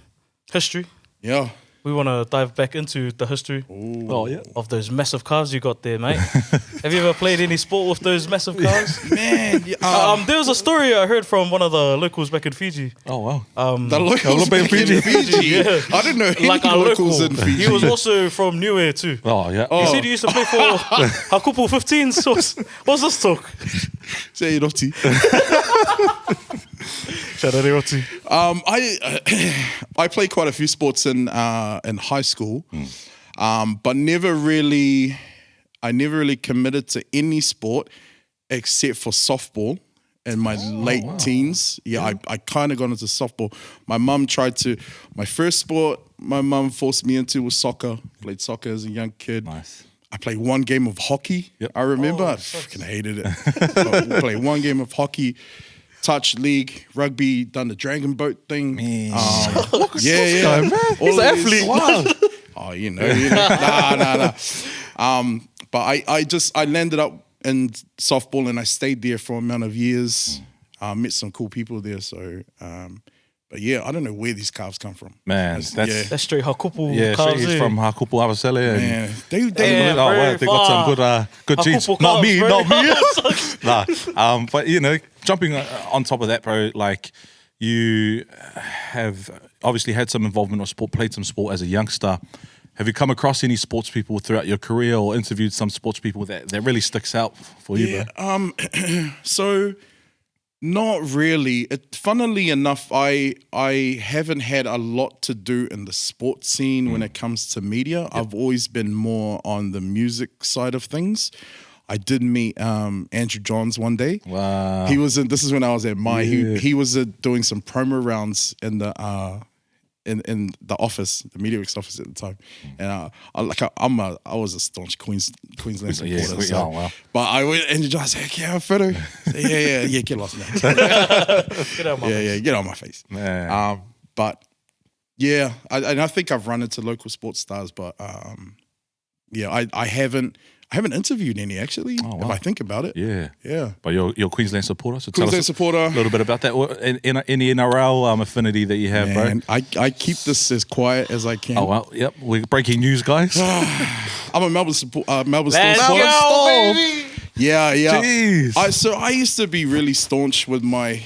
history, Yeah. we want to dive back into the history of those massive cars you got there, mate. Have you ever played any sport with those massive cars? Man. There was a story I heard from one of the locals back in Fiji. Oh, wow. The locals back in Fiji. Yeah. I didn't know any Like our locals local. in Fiji. He was also from Niue too. Oh, yeah. He said he used to play for Hakupu 15s. What's this talk? Say Roti. Shout out to Roti. I played quite a few sports in high school, but I never really committed to any sport except for softball in my late teens. Yeah, I kind of got into softball. My first sport my mum forced me into was soccer. Played soccer as a young kid. Nice. I played one game of hockey. Yep. I remember. I fucking hated it. I played one game of hockey. Touch league, rugby, done the dragon boat thing. Man. Yeah. He's an athlete. Wow. Oh, nah. But I landed up in softball and I stayed there for a amount of years. Met some cool people there. So, but yeah, I don't know where these calves come from. Man, That's straight Hakupu straight, he's from Hakupu Avasele. Man, they got some good genes. Not me. Nah, but jumping on top of that, bro, like you have obviously had some involvement or sport, played some sport as a youngster. Have you come across any sports people throughout your career or interviewed some sports people that really sticks out for you, bro? So not really. Funnily enough, I haven't had a lot to do in the sports scene when it comes to media. Yep. I've always been more on the music side of things. I did meet Andrew Johns one day. Wow. He was this is when I was at he was doing some promo rounds in the in the office, the MediaWorks office at the time, and I was a staunch Queensland supporter. So, wow. But I went and I said, "Can I have a photo?" Yeah, get lost, man. Get out my face. Get on my face. Man. But yeah, I think I've run into local sports stars, but I haven't interviewed any actually. If I think about it, yeah. But you're a Queensland supporter, so Queensland tell us supporter. a little bit about that. In the NRL affinity that you have, Man, bro. I keep this as quiet as I can. Oh well, yep. We're breaking news, guys. I'm a Melbourne Storm supporter. Baby. Yeah. Jeez. I used to be really staunch with my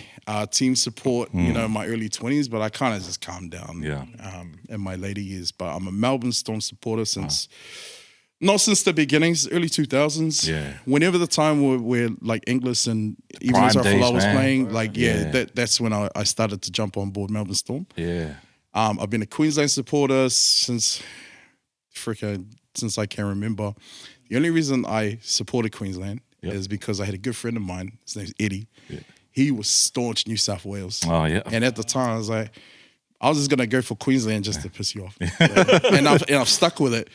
team support, in my early 20s, but I kind of just calmed down in my later years. But I'm a Melbourne Storm supporter since... Not since the beginnings, early 2000s. Yeah. Whenever the time where like Inglis and even Prime as I days, was man. playing, that's when I started to jump on board Melbourne Storm. Yeah. I've been a Queensland supporter since I can remember. The only reason I supported Queensland is because I had a good friend of mine. His name's Eddie. Yeah. He was staunch New South Wales. Oh yeah. And at the time, I was like, I was just gonna go for Queensland just to piss you off, and I've stuck with it.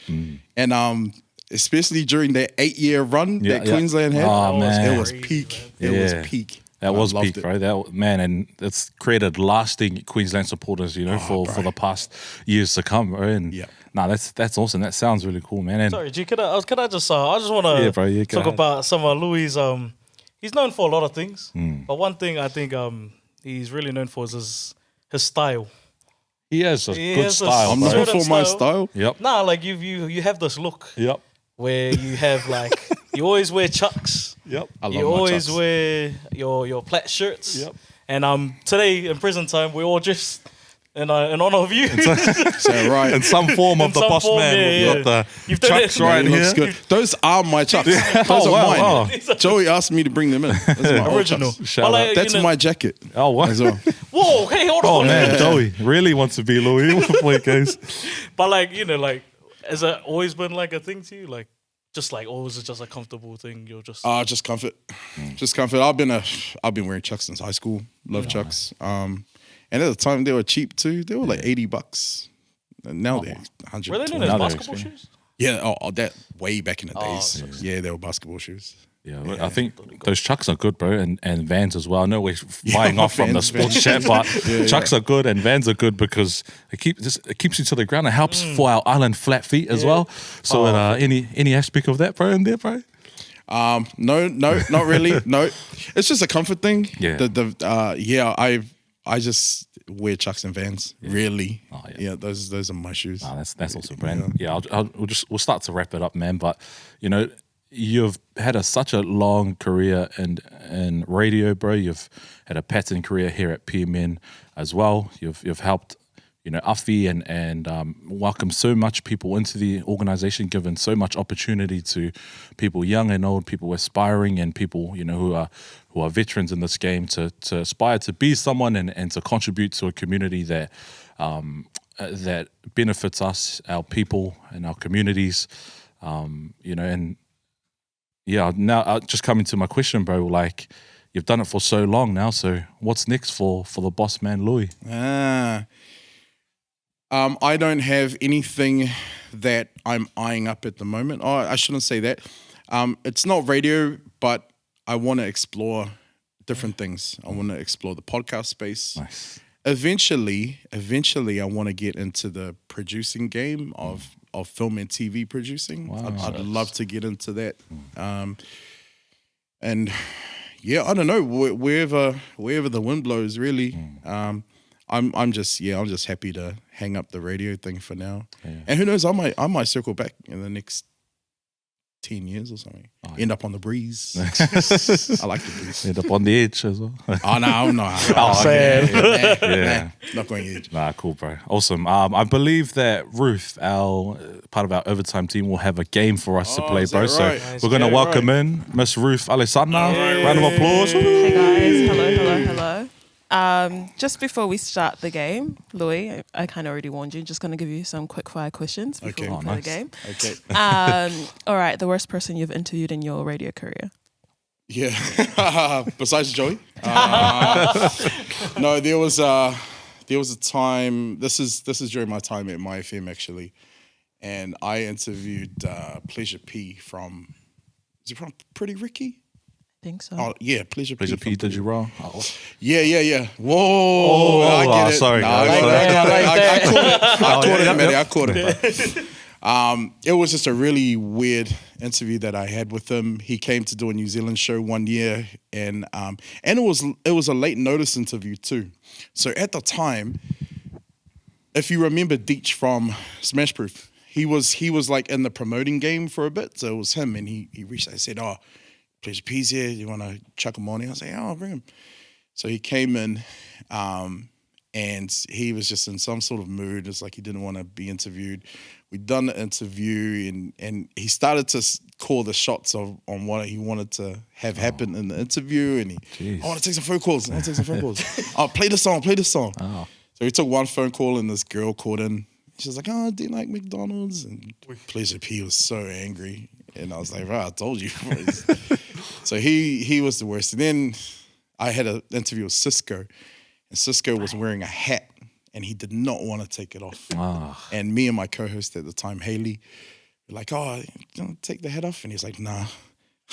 And especially during that 8-year run that Queensland had, it was peak. It was peak. That was peak, right? And it's created lasting Queensland supporters, for the past years to come, right? And that's awesome. That sounds really cool, man. And sorry, G, can I just want to talk about some of Louis'. He's known for a lot of things, but one thing I think he's really known for is his style. He has a good style. I'm known for my style. Yep. Nah, like you have this look. Yep. Where you have like you always wear chucks. Yep. You always wear your plaid shirts. Yep. And today in prison time we're all just in honor of you. Right. In some form of the boss man. We've got the chucks right here. Good. Those are my chucks. Those are mine. Oh. Joey asked me to bring them in. Those are my original. That's my jacket. Oh, what? As well. Whoa, hey, hold on. Oh man, Joey really wants to be Louis before he goes. But has it always been like a thing to you? Like just like, or was it just a comfortable thing? You're just just comfort. Just comfort. I've been wearing chucks since high school. Love chucks. And at the time they were cheap too. They were like $80. And now they're $100. Were they known as basketball shoes? Yeah, that way back in the days. Yeah, they were basketball shoes. Yeah, I think those chucks are good, bro, and Vans as well. I know we're flying off from the sports chat, but chucks are good and Vans are good because it keeps you to the ground. It helps for our island flat feet as well. So any aspect of that, bro, in there, bro? No, not really. No, it's just a comfort thing. Yeah. I just wear chucks and Vans. Yeah. Really. Oh, yeah. Those are my shoes. Oh, that's also brand. Yeah, we'll start to wrap it up, man. But you know, you've had such a long career in radio, bro. You've had a pattern career here at PMN as well. You've helped, you know, Afi and welcome so much people into the organisation, given so much opportunity to people young and old, people aspiring, and people, you know, who are veterans in this game to aspire to be someone and to contribute to a community that that benefits us, our people, and our communities. You know, and yeah. Now, just coming to my question, bro. Like, you've done it for so long now. So, what's next for the Bossman Lui? I don't have anything that I'm eyeing up at the moment. Oh, I shouldn't say that. It's not radio, but I want to explore different things. I want to explore the podcast space. Nice. Eventually, I want to get into the producing game of film and TV producing. Wow. I'd love to get into that. And yeah, I don't know, wherever the wind blows, really. I'm just happy to hang up the radio thing for now. Yeah. And who knows, I might circle back in the next 10 years or something. End up on the breeze. I like the breeze. End up on the edge as well. Oh no. Nah, not going edge. Nah, cool, bro. Awesome. I believe that Ruth, part of our overtime team, will have a game for us to play, bro. Right? So we're gonna welcome in Miss Ruth Alessandra. Round of applause. Hey guys, hello. Just before we start the game, Lui, I kind of already warned you. Just going to give you some quick fire questions before we play the game. Okay. All right, the worst person you've interviewed in your radio career? Yeah. Besides Joey. No, there was a time. This is during my time at My FM actually, and I interviewed Pleasure P from. Is it from Pretty Ricky? Think so. Oh yeah, Pleasure P, did you wrong? Yeah. Whoa, I get it. Sorry, I caught it, Matty. I caught it. It was just a really weird interview that I had with him. He came to do a New Zealand show one year, and it was a late notice interview too. So at the time, if you remember Deech from Smash Proof, he was like in the promoting game for a bit. So it was him, and he reached out and said, "Oh, Pleasure P's here. You want to chuck him on here?" I was like, "Oh, I'll bring him." So he came in, and he was just in some sort of mood. It's like he didn't want to be interviewed. We'd done the interview, and he started to call the shots on what he wanted to have happen in the interview. And I want to take some phone calls. Oh, play the song. Oh. So he took one phone call, and this girl called in. She was like, "Oh, do you like McDonald's?" And Pleasure P was so angry. And I was like, "Bro, I told you." So he was the worst. And then I had an interview with Cisco, and Cisco was wearing a hat, and he did not want to take it off. And me and my co-host at the time, Haley, were like, "Oh, you want to take the hat off?" And he's like, "Nah."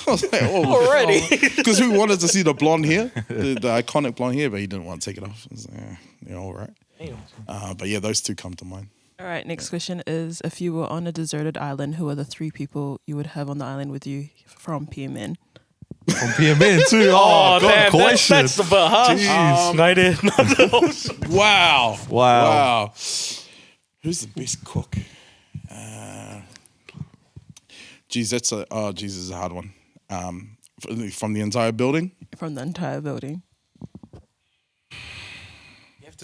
I was like, "Oh, already?" Because we wanted to see the blonde hair, the iconic blonde hair, but he didn't want to take it off. I was like, "Yeah, all right." But yeah, those two come to mind. All right, next question is, if you were on a deserted island, who are the 3 people you would have on the island with you from PMN? From PMN too. Oh, damn, question. that's a bit harsh. Wow. Who's the best cook? This is a hard one. From the entire building? From the entire building.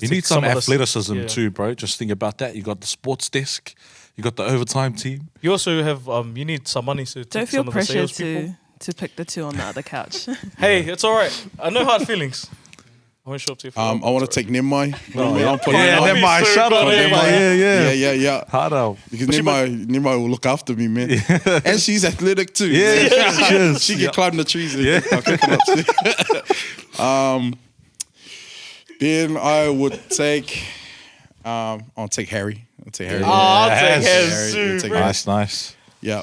You need some athleticism too, bro. Just think about that. You got the sports desk, you got the overtime team. You also have you need some money to don't take feel some of the pressure salespeople. to pick the 2 on the other couch. Hey, it's all right. I know hard feelings. I won't show up to you. I want to take Nimai. Nimai. Shut up, Nimai. Yeah. Hard out. Because Nimai will look after me, man. And she's athletic too. Yeah, she can climb the trees. Then I would take. I'll take Harry. I'll take Harry. Nice. Yeah,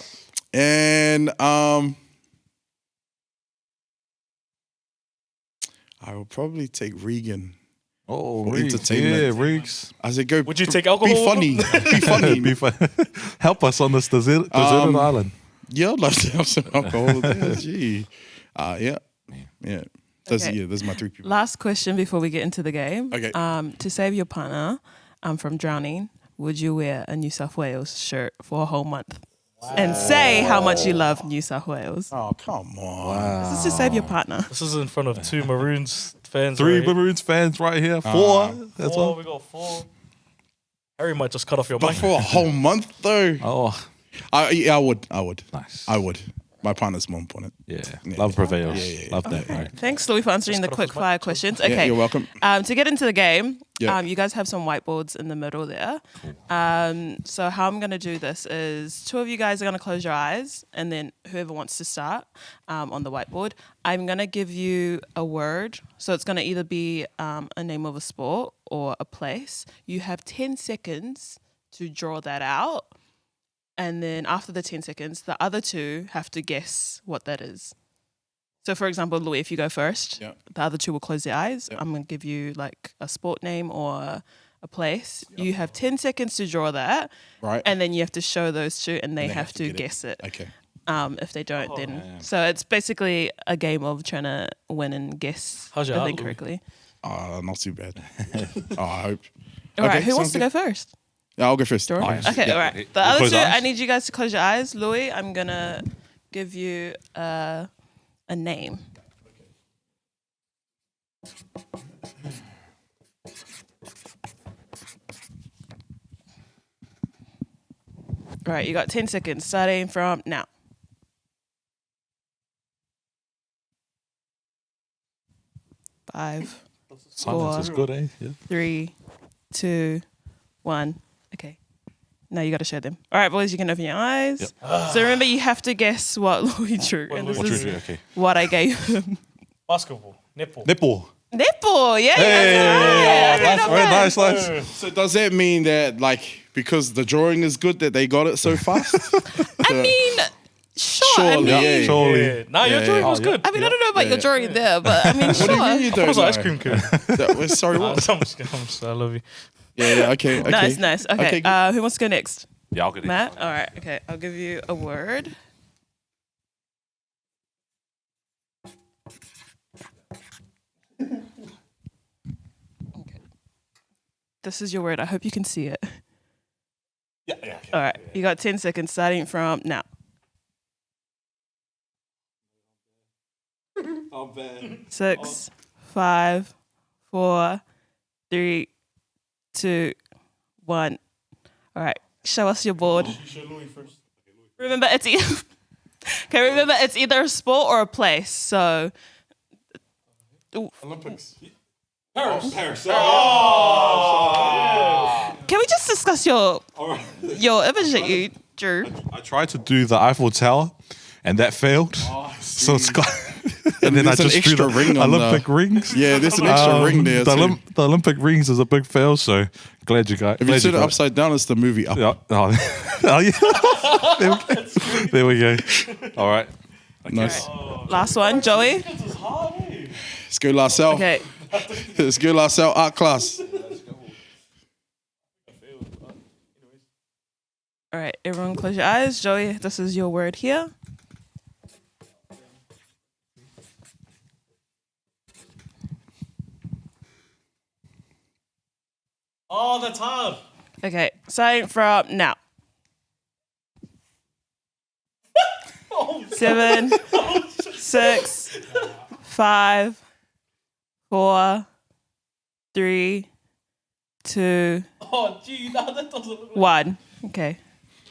and I will probably take Regan. Oh, For Riggs. entertainment. Yeah, Riggs. I said, go. Would you take alcohol? Be funny. Be funny. Be fun. Help us on this deserted island. Yeah, I'd love to have some alcohol. Yeah, gee. Yeah. Those are my 3 people. Last question before we get into the game. Okay. To save your partner from drowning, would you wear a New South Wales shirt for a whole month? And say how much you love New South Wales. Oh, come on. This is to save your partner. This is in front of 2 Maroons fans. 3 right here. Maroons fans right here. 4. That's 4, all. we got 4. Harry might just cut off your But mic. for a whole month, though, Oh, I would. nice. I would. My partner's more important. Yeah. Love prevails. Yeah. Love that, bro. Thanks, Louis, for answering the quick fire questions. Okay. Yeah, you're welcome. To get into the game, Yeah. you guys have some whiteboards in the middle there. So how I'm going to do this is 2 of you guys are going to close your eyes, and then whoever wants to start on the whiteboard, I'm going to give you a word. So it's going to either be a name of a sport or a place. You have 10 seconds to draw that out. And then after the 10 seconds, the other 2 have to guess what that is. So, for example, Louis, if you go first, the other 2 will close their eyes. I'm going to give you like a sport name or a place. You have 10 seconds to draw that. Right. And then you have to show those 2 and they have to guess it. Okay. If they don't, then... So it's basically a game of trying to win and guess How's your the thing art, Louis? correctly. Not too bad. I hope. All right, Okay, who wants sounds to go first? Yeah, I'll go first. Jordan? Eyes. Okay, Yeah. all right. We'll The other close 2, eyes? I need you guys to close your eyes. Louis, I'm going to give you a name. All right, you got 10 seconds starting from now. Five, Silence is good, eh? Yeah. 3, 2, 1. Okay. Now you got to show them. All right, boys, you can open your eyes. So remember, you have to guess what Louis drew. And this What is you do? Okay. what I gave him. Basketball. Netball. Nipple. Nipple, yeah. Hey, that's right. nice, nice. So does that mean that, like, because the drawing is good, that they got it so fast? I mean, sure. Surely, I mean, yeah. Surely. Yeah. Nah, your drawing was good. I mean, I don't know about your drawing there, but I mean, What do you mean sure. you That don't was know? an ice cream cone. Sorry, what? I'm just kidding. I love you. Yeah, okay. Nice. Okay, good. who wants to go next? Yeah, I'll get it. Matt? All right, okay. I'll give you a word. Okay. This is your word. I hope you can see it. Yeah. All right, you got 10 seconds starting from now. Oh, man. 6, 5, 4, 3, 2, 1. All right, show us your board. Remember, it's it's either a sport or a place. So, Olympics. Paris. can we just discuss your image that you drew? I tried to do the Eiffel Tower, and that failed. So it's got. And then I there's an just drew extra the ring on Olympic rings. Yeah, there's an extra ring there too. The Olympic rings is a big fail. So glad you got. If you turn it upside down, it's the movie Up. Yeah. Oh, yeah. There we go. All right. Nice. Last one, Joey. Let's go, Larcel. Okay, Let's go, Larcel. Art class. all right, everyone, close your eyes. Joey, this is your word here. All the time. Okay, starting from now. 7, 6, 5, 4, 3, 2, Oh, gee, nah, that doesn't look like 1. Okay,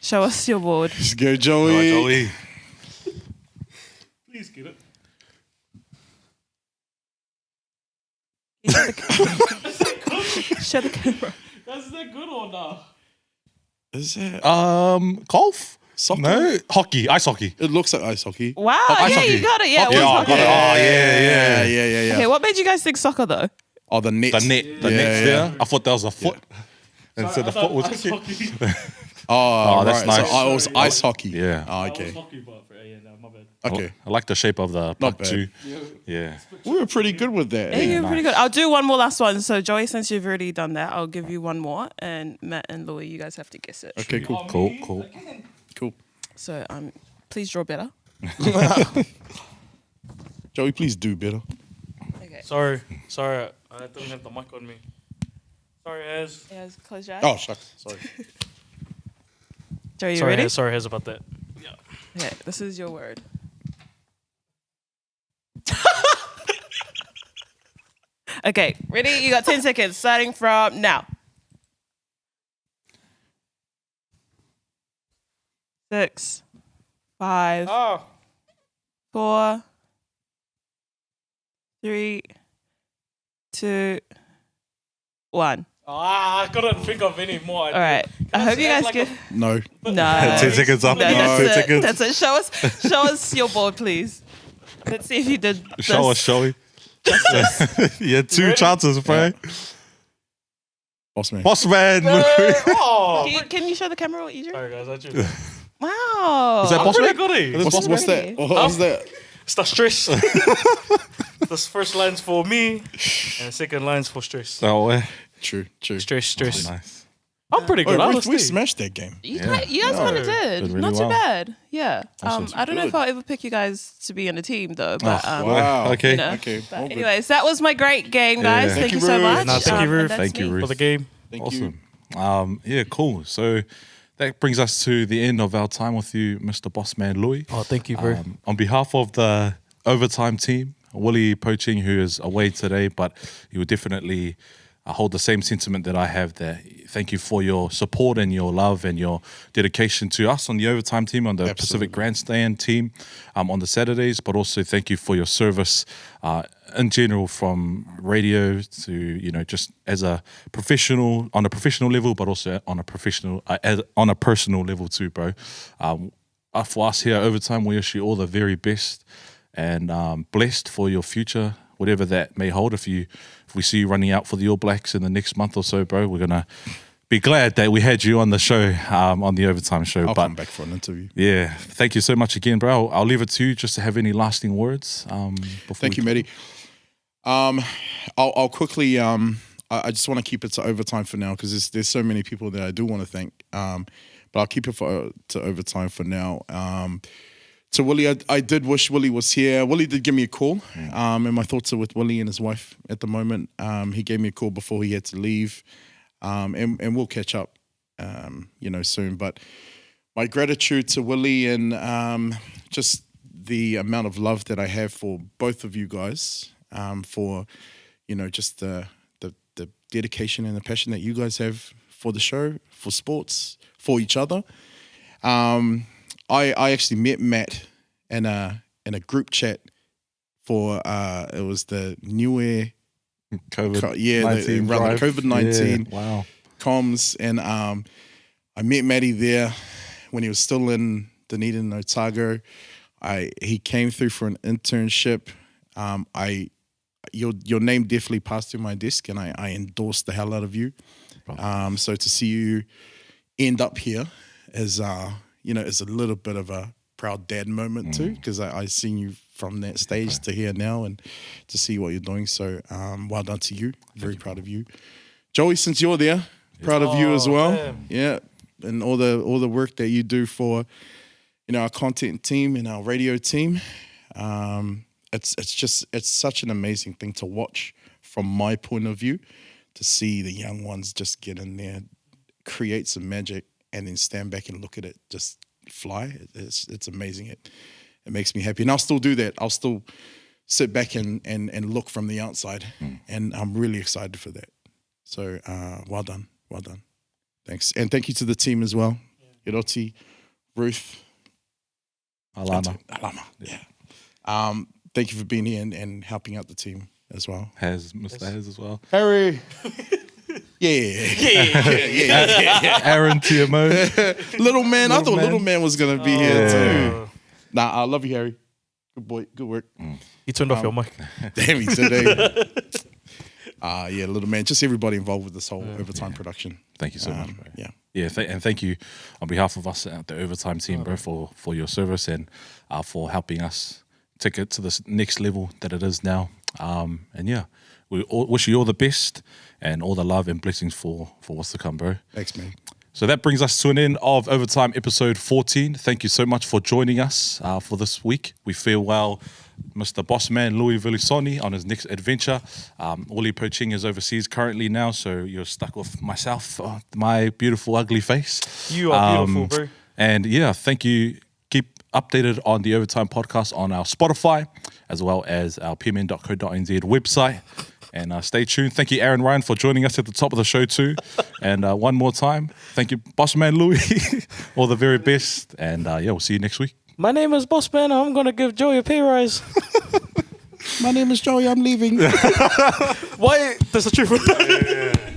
show us your board. Let's go, All right, Joey. Joey. Please get it. Show the camera. Is that good or not? Is it Golf? soccer? No, hockey, ice hockey. It looks like ice hockey. Wow, ice yeah, hockey. you got it. Yeah, Yeah, I what's got it. hockey? Oh, yeah. Yeah. Okay, what made you guys think soccer though? Oh, the net. The net, the net's there. I thought that was a foot. And so the foot was cricket. Oh, that's right. nice. So I was ice hockey. Yeah. Oh, I okay. was hockey, but no, my bad. Okay. I like the shape of the puck bad. too. Yeah. We were pretty good with that. Yeah, you're pretty good. I'll do one more last one. So Joey, since you've already done that, I'll give you one more, and Matt and Louis, you guys have to guess it. Okay, cool. Cool. So please draw better. Joey, please do better. Okay. Sorry, I didn't have the mic on me. Sorry, Az. Yes, close your eyes. Oh, shucks. Sorry. Joey, you ready? Sorry, Az, about that. Yeah. Okay, this is your word. Okay, ready? You got 10 seconds, starting from now. 6, 5, Oh. 4, 3, 2, 1. I couldn't think of any more. All right. I hope you guys get. No. No. 10 seconds up. No, 10 that's it. seconds. That's it. Show us your board, please. Let's see if you did. Show us, this Joey. justice. You had 2 chances, bro. Bossman. Bossman Lui. Oh. Can you show the camera what you drew? Sorry, guys, I drew. Wow. Is that I'm Bossman? pretty good, eh? What's that? What was that? It's the stress. This first line's for me, and the second line's for stress. Oh, True. Stress. nice. I'm pretty good, Oh, honestly. we smashed that game. You Yeah. guys kind of did. Did really Not too well. bad. Yeah. Awesome. I don't know Good. if I'll ever pick you guys to be in a team though. But Wow. Okay. you know. Okay. But all good. anyways, that was my great game, guys. Yeah. Thank you Thank so you, much. Ruth. No, thank you, Ruth. and that's Thank you, me. Ruth. For the game. Thank you. Awesome. Yeah, cool. So that brings us to the end of our time with you, Mr. Bossman Lui. Oh, thank you, bro. On behalf of the overtime team, Willie Poaching, who is away today, but he would definitely hold the same sentiment that I have there. Thank you for your support and your love and your dedication to us on the overtime team, on the Pacific Grandstand team on the Saturdays, but also thank you for your service in general, from radio to, you know, just as a professional, on a professional level, but also on a professional, on a personal level too, bro. For us here at Overtime, we wish you all the very best and blessed for your future, whatever that may hold. If we see you running out for the All Blacks in the next month or so, bro, we're gonna be glad that we had you on the show, on the Overtime show. I'll but come back for an interview. yeah, thank you so much again, bro. I'll leave it to you just to have any lasting words. Before Thank you, Matty. I'll quickly. I just want to keep it to overtime for now because there's so many people that I do want to thank. But I'll keep it to overtime for now. To Willie, I did wish Willie was here. Willie did give me a call, and my thoughts are with Willie and his wife at the moment. He gave me a call before he had to leave, and we'll catch up, soon. But my gratitude to Willie and just the amount of love that I have for both of you guys, for just the dedication and the passion that you guys have for the show, for sports, for each other. I actually met Matt in a group chat for it was the New Year COVID-19 around the COVID-19 wow. comms, and I met Matty there when he was still in Dunedin, Otago. He came through for an internship. Your name definitely passed through my desk, and I endorsed the hell out of you. So to see you end up here is is a little bit of a proud dad moment too, because I seen you from that stage to here now, and to see what you're doing. So well done to you. Very proud of you, Joey. Since you're there, proud of you as well. Damn. Yeah, and all the work that you do for our content team and our radio team. It's such an amazing thing to watch from my point of view, to see the young ones just get in there, create some magic, and then stand back and look at it just fly. It's amazing. It makes me happy, and I'll still do that. I'll still sit back and look from the outside, and I'm really excited for that. So well done. Thanks, and thank you to the team as well. Hiroti, Ruth, Alana. yeah. Thank you for being here and helping out the team as well. Mr. Has as well. Harry. Yeah. Aaron TMO. Little man. I thought man. Little man was going to be here too. Nah, I love you, Harry. Good boy. Good work. You turned off your mic. Damn, he said, hey. little man, just everybody involved with this whole overtime production. Thank you so much, bro. Yeah. Yeah, and thank you on behalf of us at the Overtime team, bro, for your service and for helping us take it to this next level that it is now. And yeah, we wish you all the best and all the love and blessings for what's to come, bro. Thanks, man. So that brings us to an end of Overtime episode 14. Thank you so much for joining us for this week. We farewell Mr. Bossman Lui Vilisoni on his next adventure. Willie Poching is overseas currently now, so you're stuck with myself, my beautiful, ugly face. You are beautiful, bro. And yeah, thank you. Keep updated on the Overtime podcast on our Spotify, as well as our pmn.co.nz website. And stay tuned. Thank you, Aaron Ryan, for joining us at the top of the show too. And one more time, thank you, Bossman Lui. All the very best. And yeah, we'll see you next week. My name is Bossman. I'm going to give Joey a pay rise. My name is Joey. I'm leaving. Why? That's the truth.